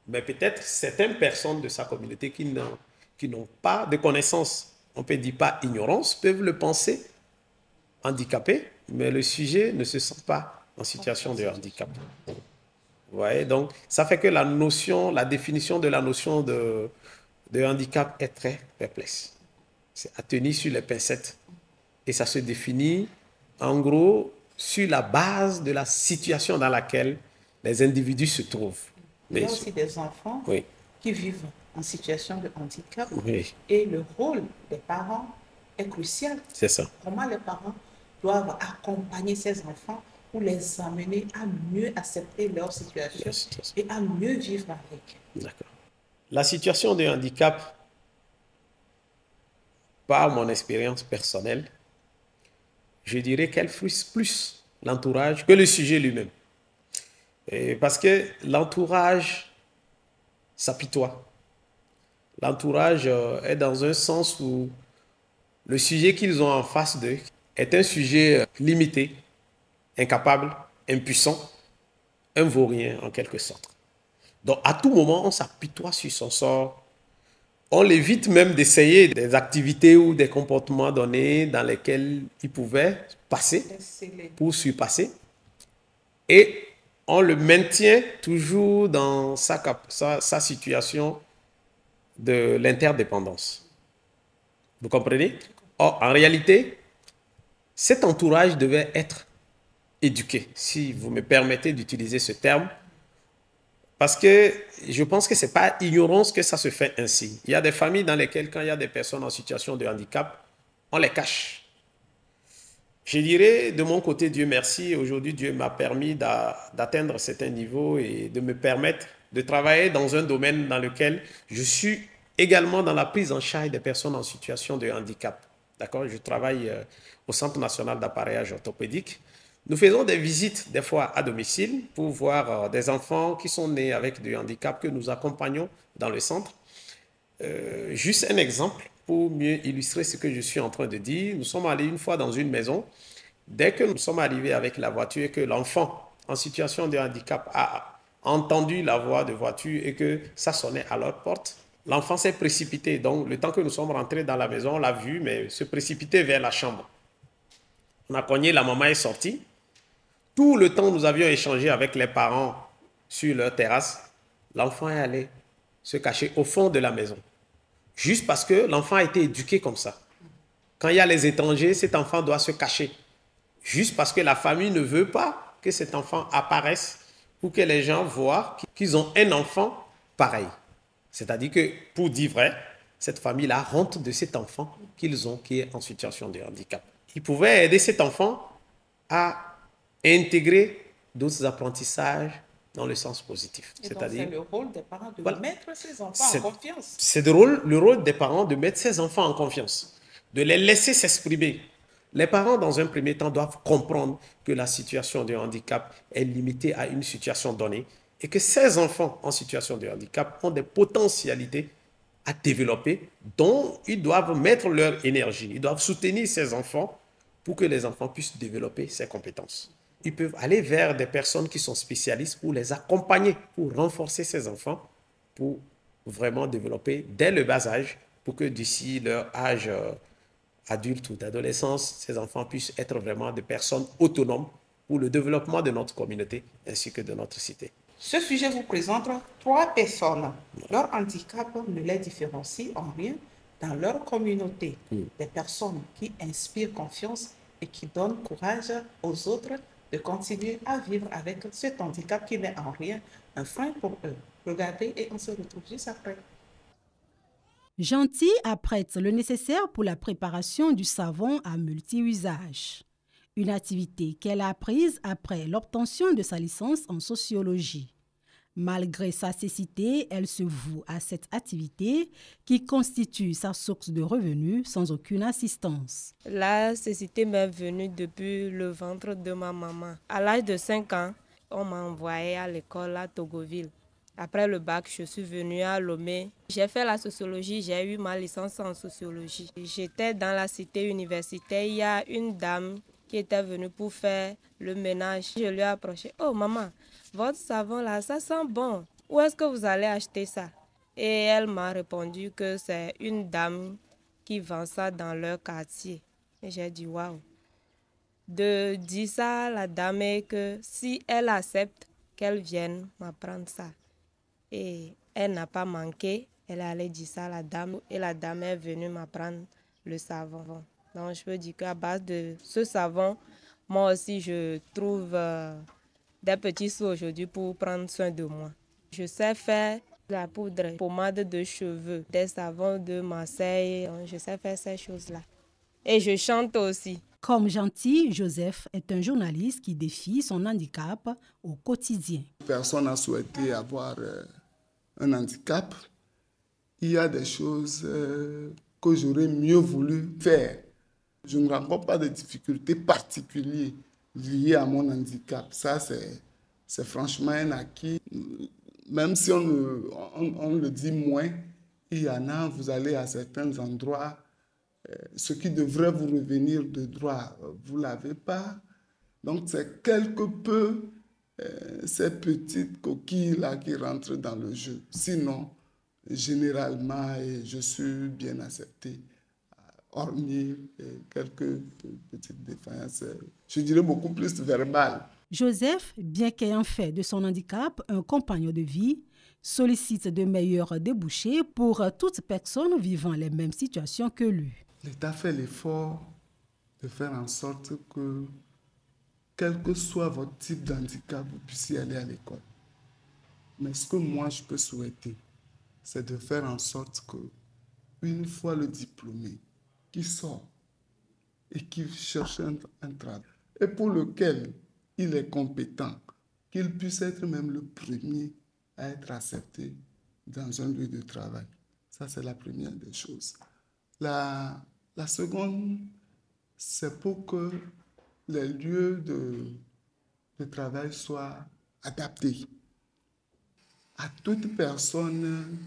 Mais peut-être certaines personnes de sa communauté qui n'ont pas de connaissances, on peut dire pas ignorance, peuvent le penser handicapé, mais le sujet ne se sent pas en situation de handicap. Vous voyez, donc ça fait que la définition de la notion de handicap est très perplexe. C'est à tenir sur les pincettes. Et ça se définit, en gros, sur la base de la situation dans laquelle les individus se trouvent. Il y a aussi des enfants qui vivent en situation de handicap et le rôle des parents est crucial. C'est ça. Comment les parents doivent accompagner ces enfants pour les amener à mieux accepter leur situation et à mieux vivre avec. D'accord. La situation de handicap, par mon expérience personnelle, je dirais qu'elle frustre plus l'entourage que le sujet lui-même. Parce que l'entourage s'apitoie. L'entourage est dans un sens où le sujet qu'ils ont en face d'eux est un sujet limité, incapable, impuissant, un vaurien en quelque sorte. Donc à tout moment, on s'apitoie sur son sort. On l'évite même d'essayer des activités ou des comportements donnés dans lesquels il pouvait passer pour surpasser. Et on le maintient toujours dans sa situation de l'interdépendance. Vous comprenez? Or, en réalité, cet entourage devait être éduqué, si vous me permettez d'utiliser ce terme, parce que je pense que ce n'est pas ignorance que ça se fait ainsi. Il y a des familles dans lesquelles, quand il y a des personnes en situation de handicap, on les cache. Je dirais, de mon côté, Dieu merci, aujourd'hui, Dieu m'a permis d'atteindre certains niveaux et de me permettre de travailler dans un domaine dans lequel je suis également dans la prise en charge des personnes en situation de handicap. D'accord? Je travaille au Centre national d'appareillage orthopédique. Nous faisons des visites, des fois à domicile, pour voir des enfants qui sont nés avec du handicap que nous accompagnons dans le centre. Juste un exemple pour mieux illustrer ce que je suis en train de dire. Nous sommes allés une fois dans une maison. Dès que nous sommes arrivés avec la voiture et que l'enfant en situation de handicap a entendu la voix de voiture et que ça sonnait à leur porte, l'enfant s'est précipité. Donc, le temps que nous sommes rentrés dans la maison, on l'a vu, mais se précipiter vers la chambre. On a cogné, la maman est sortie. Tout le temps, nous avions échangé avec les parents sur leur terrasse. L'enfant est allé se cacher au fond de la maison. Juste parce que l'enfant a été éduqué comme ça. Quand il y a les étrangers, cet enfant doit se cacher. Juste parce que la famille ne veut pas que cet enfant apparaisse ou que les gens voient qu'ils ont un enfant pareil. C'est-à-dire que, pour dire vrai, cette famille a honte de cet enfant qu'ils ont qui est en situation de handicap. Ils pouvaient aider cet enfant à intégrer d'autres apprentissages dans le sens positif. C'est-à-dire, c'est le rôle des parents de mettre ses enfants en confiance. C'est le rôle des parents de mettre ses enfants en confiance, de les laisser s'exprimer. Les parents, dans un premier temps, doivent comprendre que la situation de handicap est limitée à une situation donnée et que ces enfants en situation de handicap ont des potentialités à développer dont ils doivent mettre leur énergie. Ils doivent soutenir ces enfants pour que les enfants puissent développer ces compétences. Ils peuvent aller vers des personnes qui sont spécialistes pour les accompagner, pour renforcer ces enfants, pour vraiment développer dès le bas âge, pour que d'ici leur âge adulte ou d'adolescence, ces enfants puissent être vraiment des personnes autonomes pour le développement de notre communauté ainsi que de notre cité. Ce sujet vous présente 3 personnes. Leur handicap ne les différencie en rien dans leur communauté. Des personnes qui inspirent confiance et qui donnent courage aux autres de continuer à vivre avec cet handicap qui n'est en rien un frein pour eux. Regardez et on se retrouve juste après. Gentil apprête le nécessaire pour la préparation du savon à multi-usage. Une activité qu'elle a apprise après l'obtention de sa licence en sociologie. Malgré sa cécité, elle se voue à cette activité qui constitue sa source de revenus sans aucune assistance. La cécité m'est venue depuis le ventre de ma maman. À l'âge de 5 ans, on m'a envoyé à l'école à Togoville. Après le bac, je suis venue à Lomé. J'ai fait la sociologie, j'ai eu ma licence en sociologie. J'étais dans la cité universitaire, il y a une dame qui était venue pour faire le ménage. Je lui ai approché. « Oh maman, votre savon là, ça sent bon. Où est-ce que vous allez acheter ça ?» Et elle m'a répondu que c'est une dame qui vend ça dans leur quartier. Et j'ai dit « Waouh !» De dire ça à la dame et que si elle accepte qu'elle vienne m'apprendre ça. Et elle n'a pas manqué, elle allait dire ça à la dame et la dame est venue m'apprendre le savon. Donc je peux dire qu'à base de ce savon, moi aussi je trouve des petits sous aujourd'hui pour prendre soin de moi. Je sais faire la poudre, pommade de cheveux, des savons de Marseille, je sais faire ces choses-là. Et je chante aussi. Comme Gentil, Joseph est un journaliste qui défie son handicap au quotidien. Personne n'a souhaité avoir un handicap. Il y a des choses que j'aurais mieux voulu faire. Je ne rencontre pas de difficultés particulières liées à mon handicap. Ça, c'est franchement un acquis. Même si on le dit moins, il y en a, vous allez à certains endroits, ce qui devrait vous revenir de droit, vous ne l'avez pas. Donc, c'est quelque peu ces petites coquilles-là qui rentrent dans le jeu. Sinon, généralement, je suis bien accepté, hormis quelques petites défaillances, je dirais beaucoup plus verbales. Joseph, bien qu'ayant fait de son handicap un compagnon de vie, sollicite de meilleurs débouchés pour toute personne vivant les mêmes situations que lui. L'État fait l'effort de faire en sorte que, quel que soit votre type d'handicap, vous puissiez aller à l'école. Mais ce que moi je peux souhaiter, c'est de faire en sorte que, une fois le diplômé qui sort et qui cherche un travail, et pour lequel il est compétent, qu'il puisse être même le premier à être accepté dans un lieu de travail. Ça, c'est la première des choses. La seconde, c'est pour que les lieux de travail soient adaptés à toute personne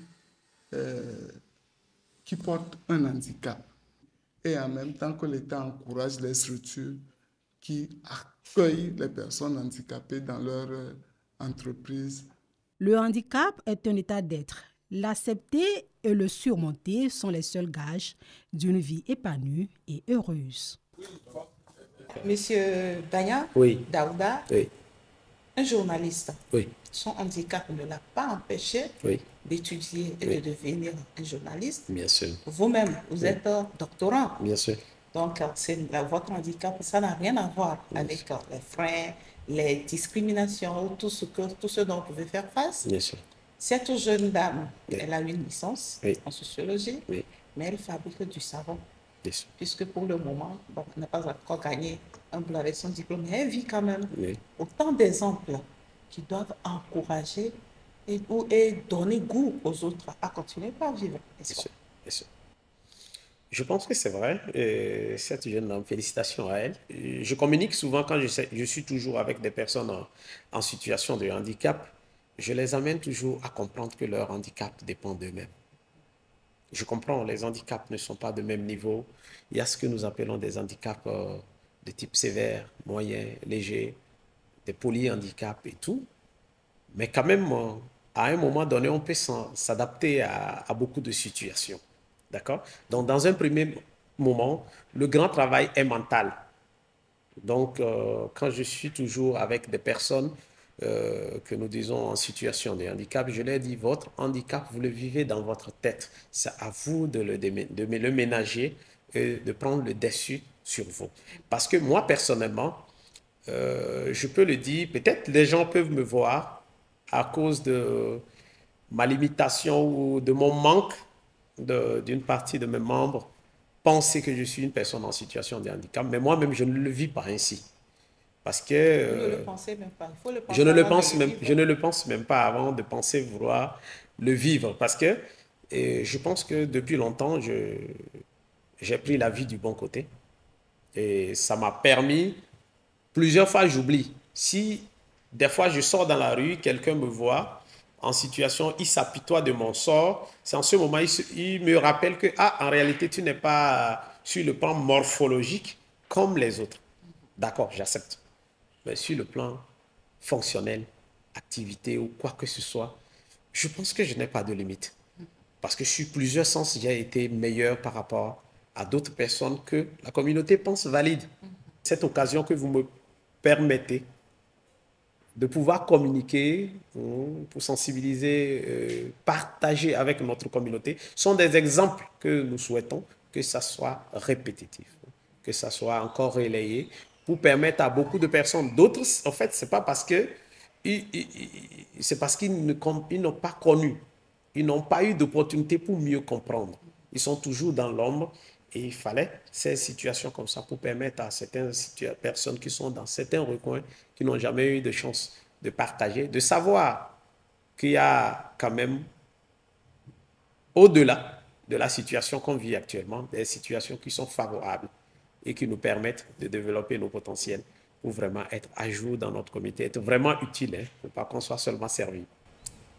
qui porte un handicap. Et en même temps que l'État encourage les structures qui accueillent les personnes handicapées dans leur entreprise. Le handicap est un état d'être. L'accepter et le surmonter sont les seuls gages d'une vie épanouie et heureuse. Monsieur Danya, oui. Daouda, oui. Un journaliste, oui. Son handicap ne l'a pas empêché oui. d'étudier et de devenir un journaliste. Bien sûr. Vous-même, vous êtes doctorant. Bien sûr. Donc, votre handicap, ça n'a rien à voir avec les freins, les discriminations, tout ce dont vous pouvez faire face. Bien sûr. Cette jeune dame, elle a une licence en sociologie, mais elle fabrique du savon. Bien sûr. Puisque pour le moment, elle n'a pas encore gagné un boulot avec son diplôme, mais elle vit quand même. Autant d'exemples qui doivent encourager et donner goût aux autres à continuer à vivre. Bien sûr. Bien sûr. Je pense que c'est vrai. Cette jeune dame, félicitations à elle. Je communique souvent quand je suis toujours avec des personnes en situation de handicap. Je les amène toujours à comprendre que leur handicap dépend d'eux-mêmes. Je comprends, les handicaps ne sont pas de même niveau. Il y a ce que nous appelons des handicaps de type sévère, moyen, léger, des polyhandicaps et tout. Mais quand même, à un moment donné, on peut s'adapter à beaucoup de situations. D'accord? Donc, dans un premier moment, le grand travail est mental. Donc, quand je suis toujours avec des personnes que nous disons en situation de handicap, je leur dis, votre handicap, vous le vivez dans votre tête. C'est à vous de le ménager et de prendre le dessus sur vous. Parce que moi, personnellement, je peux le dire, peut-être les gens peuvent me voir à cause de ma limitation ou de mon manque d'une partie de mes membres, penser que je suis une personne en situation de handicap, mais moi-même, je ne le vis pas ainsi. Parce que Vous ne le pensez même pas. Il faut le penser je ne le avant de pense le même, vivre. je ne le pense même pas avant de penser vouloir le vivre. Parce que je pense que depuis longtemps, j'ai pris la vie du bon côté. Et ça m'a permis, plusieurs fois j'oublie. Si des fois je sors dans la rue, quelqu'un me voit en situation, il s'apitoie de mon sort, c'est en ce moment, il me rappelle que, ah, en réalité, tu n'es pas sur le plan morphologique comme les autres. D'accord, j'accepte. Mais sur le plan fonctionnel, activité ou quoi que ce soit, je pense que je n'ai pas de limite. Parce que sur plusieurs sens, j'ai été meilleur par rapport à d'autres personnes que la communauté pense valides. Cette occasion que vous me permettez de pouvoir communiquer pour sensibiliser, partager avec notre communauté, sont des exemples que nous souhaitons que ça soit répétitif, que ça soit encore relayé pour permettre à beaucoup de personnes, d'autres, en fait, c'est pas parce que c'est parce qu'ils n'ont pas connu, ils n'ont pas eu d'opportunité pour mieux comprendre. Ils sont toujours dans l'ombre et il fallait ces situations comme ça pour permettre à certaines personnes qui sont dans certains recoins, qui n'ont jamais eu de chance de partager, de savoir qu'il y a quand même, au-delà de la situation qu'on vit actuellement, des situations qui sont favorables et qui nous permettent de développer nos potentiels pour vraiment être à jour dans notre comité, être vraiment utile, hein, pour pas qu'on soit seulement servi.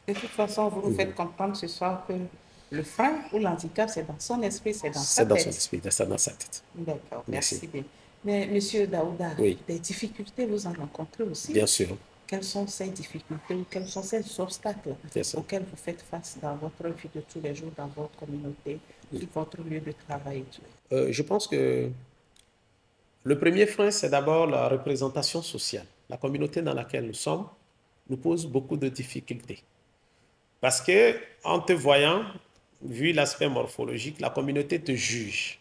De toute façon, vous nous faites comprendre ce soir que le frein ou l'handicap, c'est dans son esprit, c'est dans sa tête. C'est dans son esprit, c'est dans sa tête. D'accord, merci bien. Mais Monsieur Daouda, oui, des difficultés, vous en rencontrez aussi? Bien sûr. Quelles sont ces difficultés ou quels sont ces obstacles auxquels vous faites face dans votre vie de tous les jours, dans votre communauté, sur votre lieu de travail? Je pense que le premier frein, c'est d'abord la représentation sociale. La communauté dans laquelle nous sommes nous pose beaucoup de difficultés. Parce que en te voyant, vu l'aspect morphologique, la communauté te juge.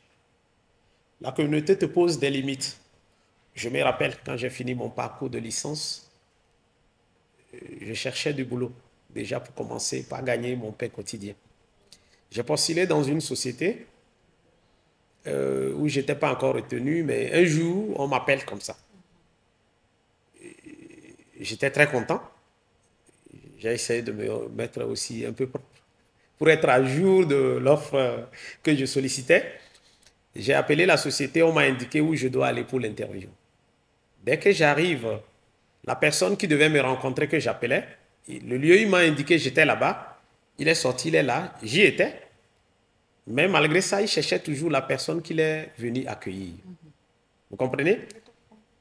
La communauté te pose des limites. Je me rappelle quand j'ai fini mon parcours de licence, je cherchais du boulot, déjà pour commencer, par gagner mon pain quotidien. J'ai postulé dans une société où je n'étais pas encore retenu, mais un jour, on m'appelle comme ça. J'étais très content. J'ai essayé de me mettre aussi un peu propre pour être à jour de l'offre que je sollicitais. J'ai appelé la société, on m'a indiqué où je dois aller pour l'interview. Dès que j'arrive, la personne qui devait me rencontrer, que j'appelais, le lieu, il m'a indiqué, j'étais là-bas. Il est sorti, il est là, j'y étais. Mais malgré ça, il cherchait toujours la personne qu'il est venu accueillir. Vous comprenez?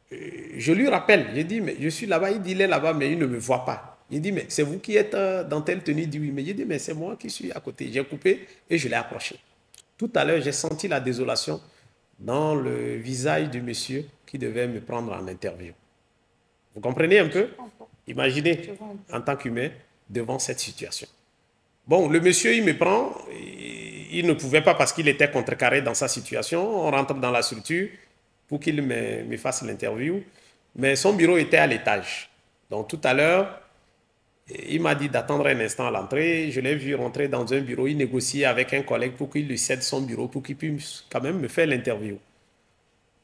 Je lui rappelle, je dis, mais je suis là-bas, il dit, il est là-bas, mais il ne me voit pas. Il dit, mais c'est vous qui êtes dans telle tenue? Il dit, oui, mais je dis, mais c'est moi qui suis à côté. J'ai coupé et je l'ai approché. Tout à l'heure, j'ai senti la désolation dans le visage du monsieur qui devait me prendre en interview. Vous comprenez un peu? Imaginez, en tant qu'humain, devant cette situation. Bon, le monsieur, il me prend, il ne pouvait pas parce qu'il était contrecarré dans sa situation. On rentre dans la structure pour qu'il me fasse l'interview. Mais son bureau était à l'étage. Donc tout à l'heure, il m'a dit d'attendre un instant à l'entrée. Je l'ai vu rentrer dans un bureau. Il négociait avec un collègue pour qu'il lui cède son bureau, pour qu'il puisse quand même me faire l'interview.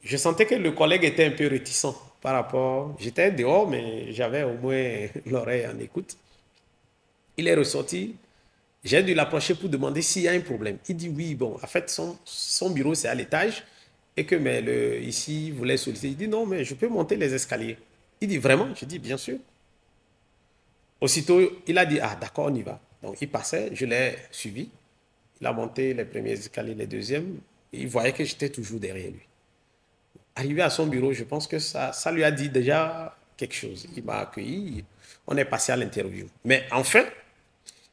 Je sentais que le collègue était un peu réticent par rapport... J'étais dehors, mais j'avais au moins l'oreille en écoute. Il est ressorti. J'ai dû l'approcher pour demander s'il y a un problème. Il dit oui, bon, en fait, son bureau, c'est à l'étage et que mais ici, il voulait solliciter. Il dit non, mais je peux monter les escaliers. Il dit vraiment? Je dis bien sûr. Aussitôt, il a dit, ah d'accord, on y va. Donc, il passait, je l'ai suivi. Il a monté les premiers escaliers, les deuxièmes. Et il voyait que j'étais toujours derrière lui. Arrivé à son bureau, je pense que ça lui a dit déjà quelque chose. Il m'a accueilli, on est passé à l'interview. Mais enfin,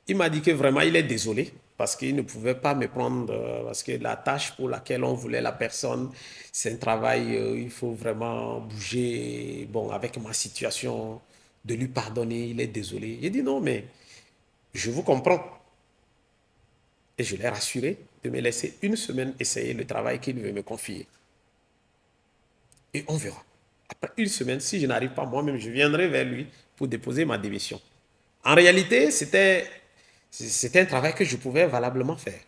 il m'a dit que vraiment, il est désolé parce qu'il ne pouvait pas me prendre, parce que la tâche pour laquelle on voulait la personne, c'est un travail, il faut vraiment bouger. Bon, avec ma situation, de lui pardonner, il est désolé. J'ai dit non, mais je vous comprends. Et je l'ai rassuré de me laisser une semaine essayer le travail qu'il veut me confier. Et on verra. Après une semaine, si je n'arrive pas moi-même, je viendrai vers lui pour déposer ma démission. En réalité, c'était un travail que je pouvais valablement faire.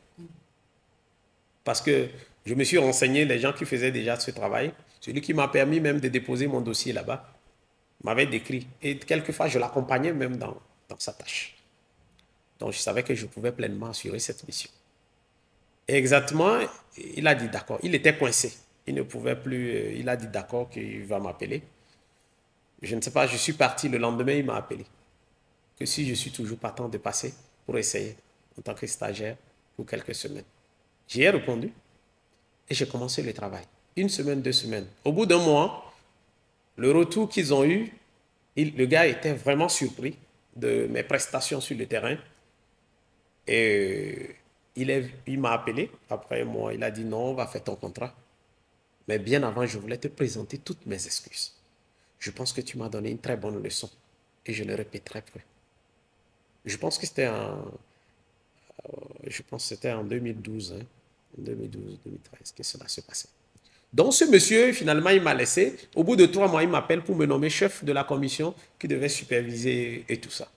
Parce que je me suis renseigné, les gens qui faisaient déjà ce travail, celui qui m'a permis même de déposer mon dossier là-bas, m'avait décrit. Et quelquefois, je l'accompagnais même dans sa tâche. Donc, je savais que je pouvais pleinement assurer cette mission. Et exactement, il a dit d'accord. Il était coincé. Il ne pouvait plus. Il a dit d'accord qu'il va m'appeler. Je ne sais pas, je suis parti. Le lendemain, il m'a appelé. Que si je suis toujours partant de passer pour essayer en tant que stagiaire pour quelques semaines. J'y ai répondu et j'ai commencé le travail. 1 semaine, 2 semaines. Au bout d'un mois, le retour qu'ils ont eu, le gars était vraiment surpris de mes prestations sur le terrain. Et il m'a appelé. Après moi, il a dit non, on va faire ton contrat. Mais bien avant, je voulais te présenter toutes mes excuses. Je pense que tu m'as donné une très bonne leçon et je le répéterai plus. Je pense que c'était en 2012, hein, 2012-2013 que cela se passait. Donc ce monsieur, finalement, il m'a laissé. Au bout de 3 mois, il m'appelle pour me nommer chef de la commission qui devait superviser et tout ça.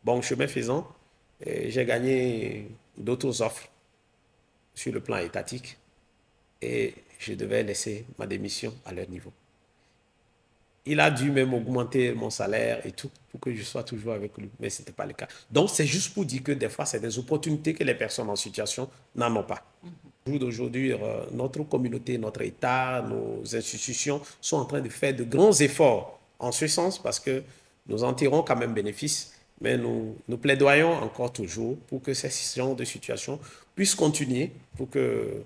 Bon, chemin faisant, j'ai gagné d'autres offres sur le plan étatique et je devais laisser ma démission à leur niveau. Il a dû même augmenter mon salaire et tout pour que je sois toujours avec lui, mais ce n'était pas le cas. Donc, c'est juste pour dire que des fois, c'est des opportunités que les personnes en situation n'en ont pas. Aujourd'hui, notre communauté, notre État, nos institutions sont en train de faire de grands efforts en ce sens parce que nous en tirons quand même bénéfice, mais nous plaidoyons encore toujours pour que ces genres de situations puissent continuer, pour que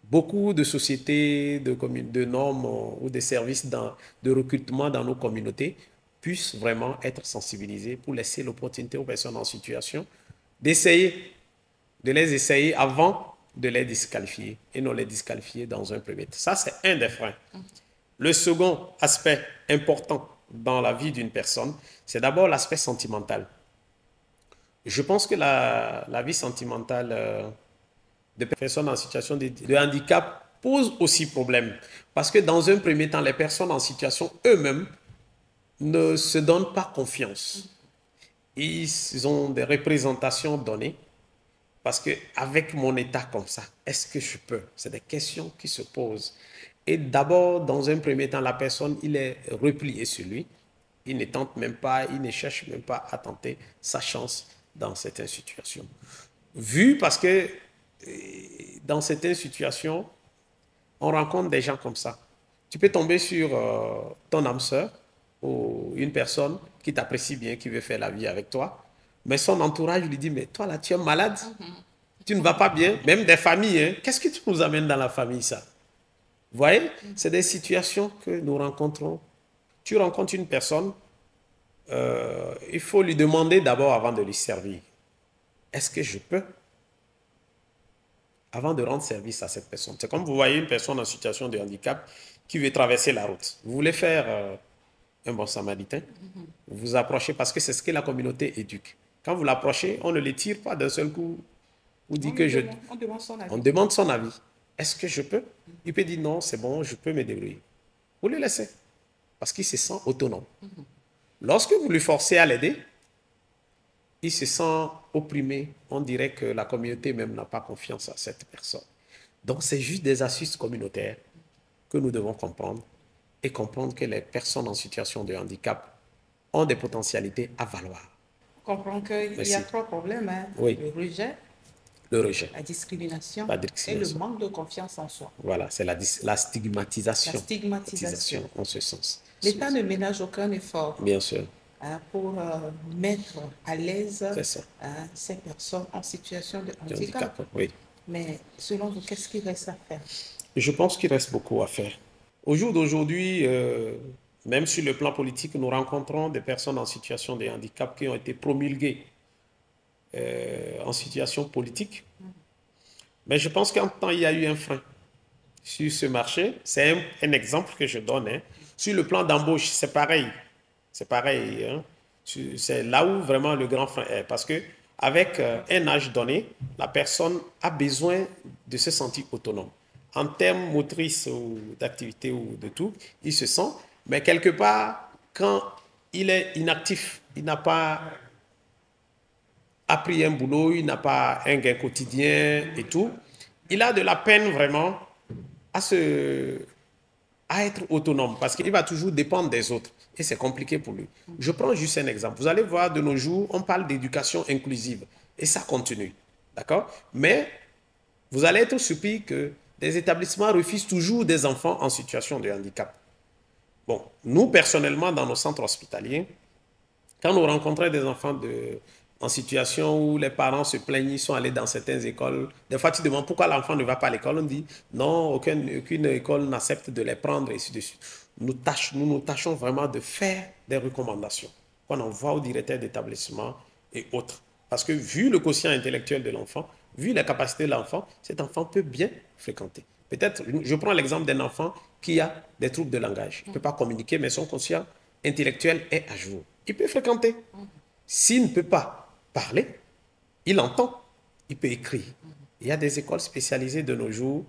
beaucoup de sociétés, de normes ou de services de recrutement dans nos communautés puissent vraiment être sensibilisés pour laisser l'opportunité aux personnes en situation de les essayer avant de les disqualifier et non les disqualifier dans un premier temps. Ça, c'est un des freins. Le second aspect important dans la vie d'une personne, c'est d'abord l'aspect sentimental. Je pense que la vie sentimentale de personnes en situation de handicap pose aussi problème. Parce que dans un premier temps, les personnes en situation eux-mêmes ne se donnent pas confiance. Ils ont des représentations données. Parce qu'avec mon état comme ça, est-ce que je peux? C'est des questions qui se posent. Et d'abord, dans un premier temps, la personne, il est replié sur lui. Il ne tente même pas, il ne cherche même pas à tenter sa chance dans certaines situations. Vu parce que dans certaines situations, on rencontre des gens comme ça. Tu peux tomber sur ton âme sœur ou une personne qui t'apprécie bien, qui veut faire la vie avec toi, mais son entourage lui dit, mais toi là, tu es malade, tu ne vas pas bien, même des familles, hein? Qu'est-ce que tu nous amènes dans la famille, ça? Vous voyez, c'est des situations que nous rencontrons. Tu rencontres une personne, il faut lui demander d'abord avant de lui servir. Est-ce que je peux? Avant de rendre service à cette personne. C'est comme vous voyez une personne en situation de handicap qui veut traverser la route. Vous voulez faire un bon samaritain, vous vous approchez parce que c'est ce que la communauté éduque. Quand vous l'approchez, on ne le tire pas d'un seul coup. On dit que je... On demande son avis. On demande son avis. Est-ce que je peux? Il peut dire non, c'est bon, je peux me débrouiller. Vous le laissez parce qu'il se sent autonome. Lorsque vous lui forcez à l'aider, il se sent opprimé. On dirait que la communauté même n'a pas confiance à cette personne. Donc, c'est juste des astuces communautaires que nous devons comprendre et comprendre que les personnes en situation de handicap ont des potentialités à valoir. On comprend qu'il y a 3 problèmes. Hein. Oui. Le rejet, la discrimination et le manque de confiance en soi. Voilà, c'est la stigmatisation. La stigmatisation. En ce sens. L'État ne ménage aucun effort. Bien sûr. Pour mettre à l'aise ces personnes en situation de handicap. Oui. Mais selon vous, qu'est-ce qu'il reste à faire? Je pense qu'il reste beaucoup à faire. Au jour d'aujourd'hui, même sur le plan politique, nous rencontrons des personnes en situation de handicap qui ont été promulguées en situation politique. Mais je pense qu'en temps, il y a eu un frein sur ce marché. C'est un exemple que je donne. Hein. Sur le plan d'embauche, c'est pareil. C'est pareil. Hein. C'est là où vraiment le grand frein est. Parce qu'avec un âge donné, la personne a besoin de se sentir autonome. En termes motrices ou d'activité ou de tout, il se sent, Mais quelque part, quand il est inactif, il n'a pas appris un boulot, il n'a pas un gain quotidien et tout, il a de la peine vraiment à être autonome parce qu'il va toujours dépendre des autres et c'est compliqué pour lui. Je prends juste un exemple. Vous allez voir, de nos jours, on parle d'éducation inclusive et ça continue, d'accord? Mais vous allez être surpris que des établissements refusent toujours des enfants en situation de handicap. Bon, nous, personnellement, dans nos centres hospitaliers, quand nous rencontrons des enfants en situation où les parents se plaignent, ils sont allés dans certaines écoles, des fois tu demandes pourquoi l'enfant ne va pas à l'école, on dit non, aucune école n'accepte de les prendre, et ainsi de suite. Nous nous tâchons vraiment de faire des recommandations qu'on envoie au directeur d'établissement et autres. Parce que vu le quotient intellectuel de l'enfant, vu la capacité de l'enfant, cet enfant peut bien fréquenter. Peut-être, je prends l'exemple d'un enfant qui a des troubles de langage. Il ne peut pas communiquer, mais son quotient intellectuel est à jour. Il peut fréquenter. S'il ne peut pas parler, il entend, il peut écrire. Il y a des écoles spécialisées de nos jours,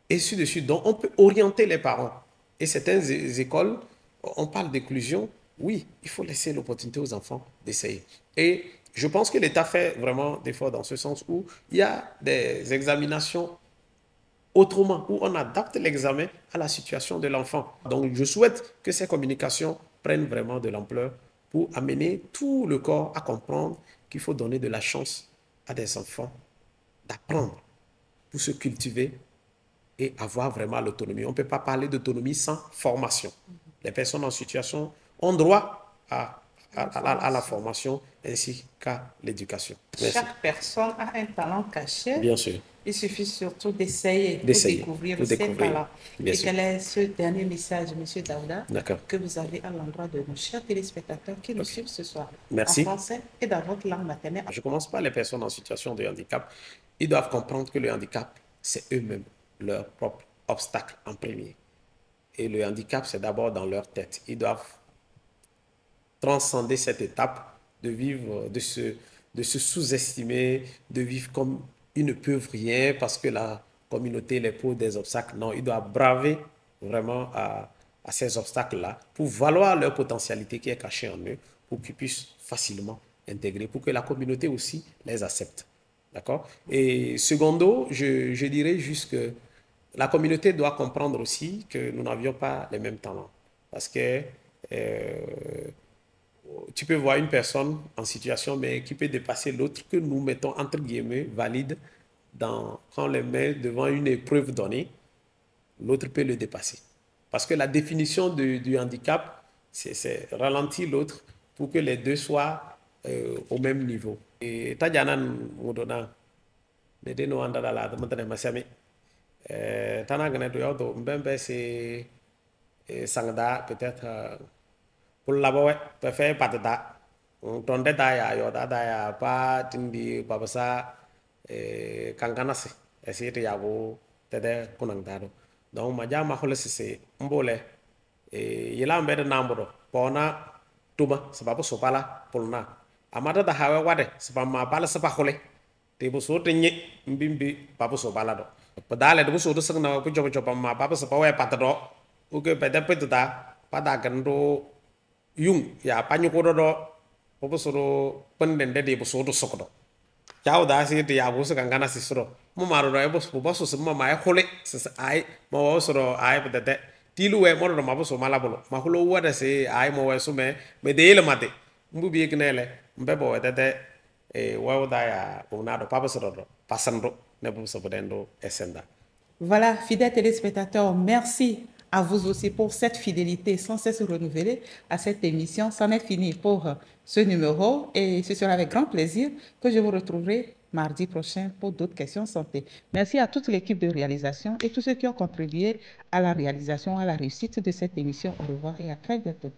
et ainsi de suite, dont on peut orienter les parents. Et certaines écoles, on parle d'inclusion, oui, il faut laisser l'opportunité aux enfants d'essayer. Et je pense que l'État fait vraiment d'efforts dans ce sens où il y a des examinations autrement, où on adapte l'examen à la situation de l'enfant. Donc, je souhaite que ces communications prennent vraiment de l'ampleur pour amener tout le corps à comprendre qu'il faut donner de la chance à des enfants d'apprendre pour se cultiver et avoir vraiment l'autonomie. On ne peut pas parler d'autonomie sans formation. Les personnes en situation ont droit à la formation ainsi qu'à l'éducation. Chaque personne a un talent caché. Bien sûr. Il suffit surtout d'essayer, de découvrir ses talents. Et quel est ce dernier message, M. Daouda, que vous avez à l'endroit de nos chers téléspectateurs qui nous suivent ce soir? Merci. En français et dans votre langue maternelle. Je commence par les personnes en situation de handicap. Ils doivent comprendre que le handicap, c'est eux-mêmes leur propre obstacle en premier. Et le handicap, c'est d'abord dans leur tête. Ils doivent transcender cette étape de vivre, de se sous-estimer, de vivre comme ils ne peuvent rien parce que la communauté les pose des obstacles. Non, ils doivent braver vraiment à ces obstacles-là pour valoir leur potentialité qui est cachée en eux, pour qu'ils puissent facilement intégrer, pour que la communauté aussi les accepte. D'accord? Et secondo, je dirais juste que la communauté doit comprendre aussi que nous n'avions pas les mêmes talents. Parce que tu peux voir une personne en situation, mais qui peut dépasser l'autre que nous mettons entre guillemets valide quand on les met devant une épreuve donnée, l'autre peut le dépasser. Parce que la définition du handicap, c'est ralentir l'autre pour que les deux soient au même niveau. Et Tadjanan Moudona, ne deno andada la demande masami. Tanagane doyodo mbembe c'est sangda peut-être pour la boue peut faire patata. Ton détail ya dada pa tindi babasa kankanasi essayer yago tede kunangdado. Donc maja ma khole c'est mbole yela mbede nambodo pona tuba sababu sopala polna amata da hawe wade sabab ma bala sapa khole te bo so tenye mbimbi babu sopala do padale do so do sangna ko jobo ma babu sapa we patado o ke pede petuta pada gando yung ya panyu ko do bo so do pendende de bo so do sokodo chao da si te ya bo so kangana sisro mo maro do bo so ma ma khole ai mo so do ai pede tilu we mo do ma bo so mala bolo ma kholo wada se ai mo we so me de le mate mbubi eknele mbebo tete wawda ya bonado papa so do pasando ne bo so bodendo esenda. Voilà, fidèles téléspectateurs, merci à vous aussi pour cette fidélité sans cesse renouvelée à cette émission. C'en est fini pour ce numéro et ce sera avec grand plaisir que je vous retrouverai mardi prochain pour d'autres questions santé. Merci à toute l'équipe de réalisation et tous ceux qui ont contribué à la réalisation, à la réussite de cette émission. Au revoir et à très bientôt.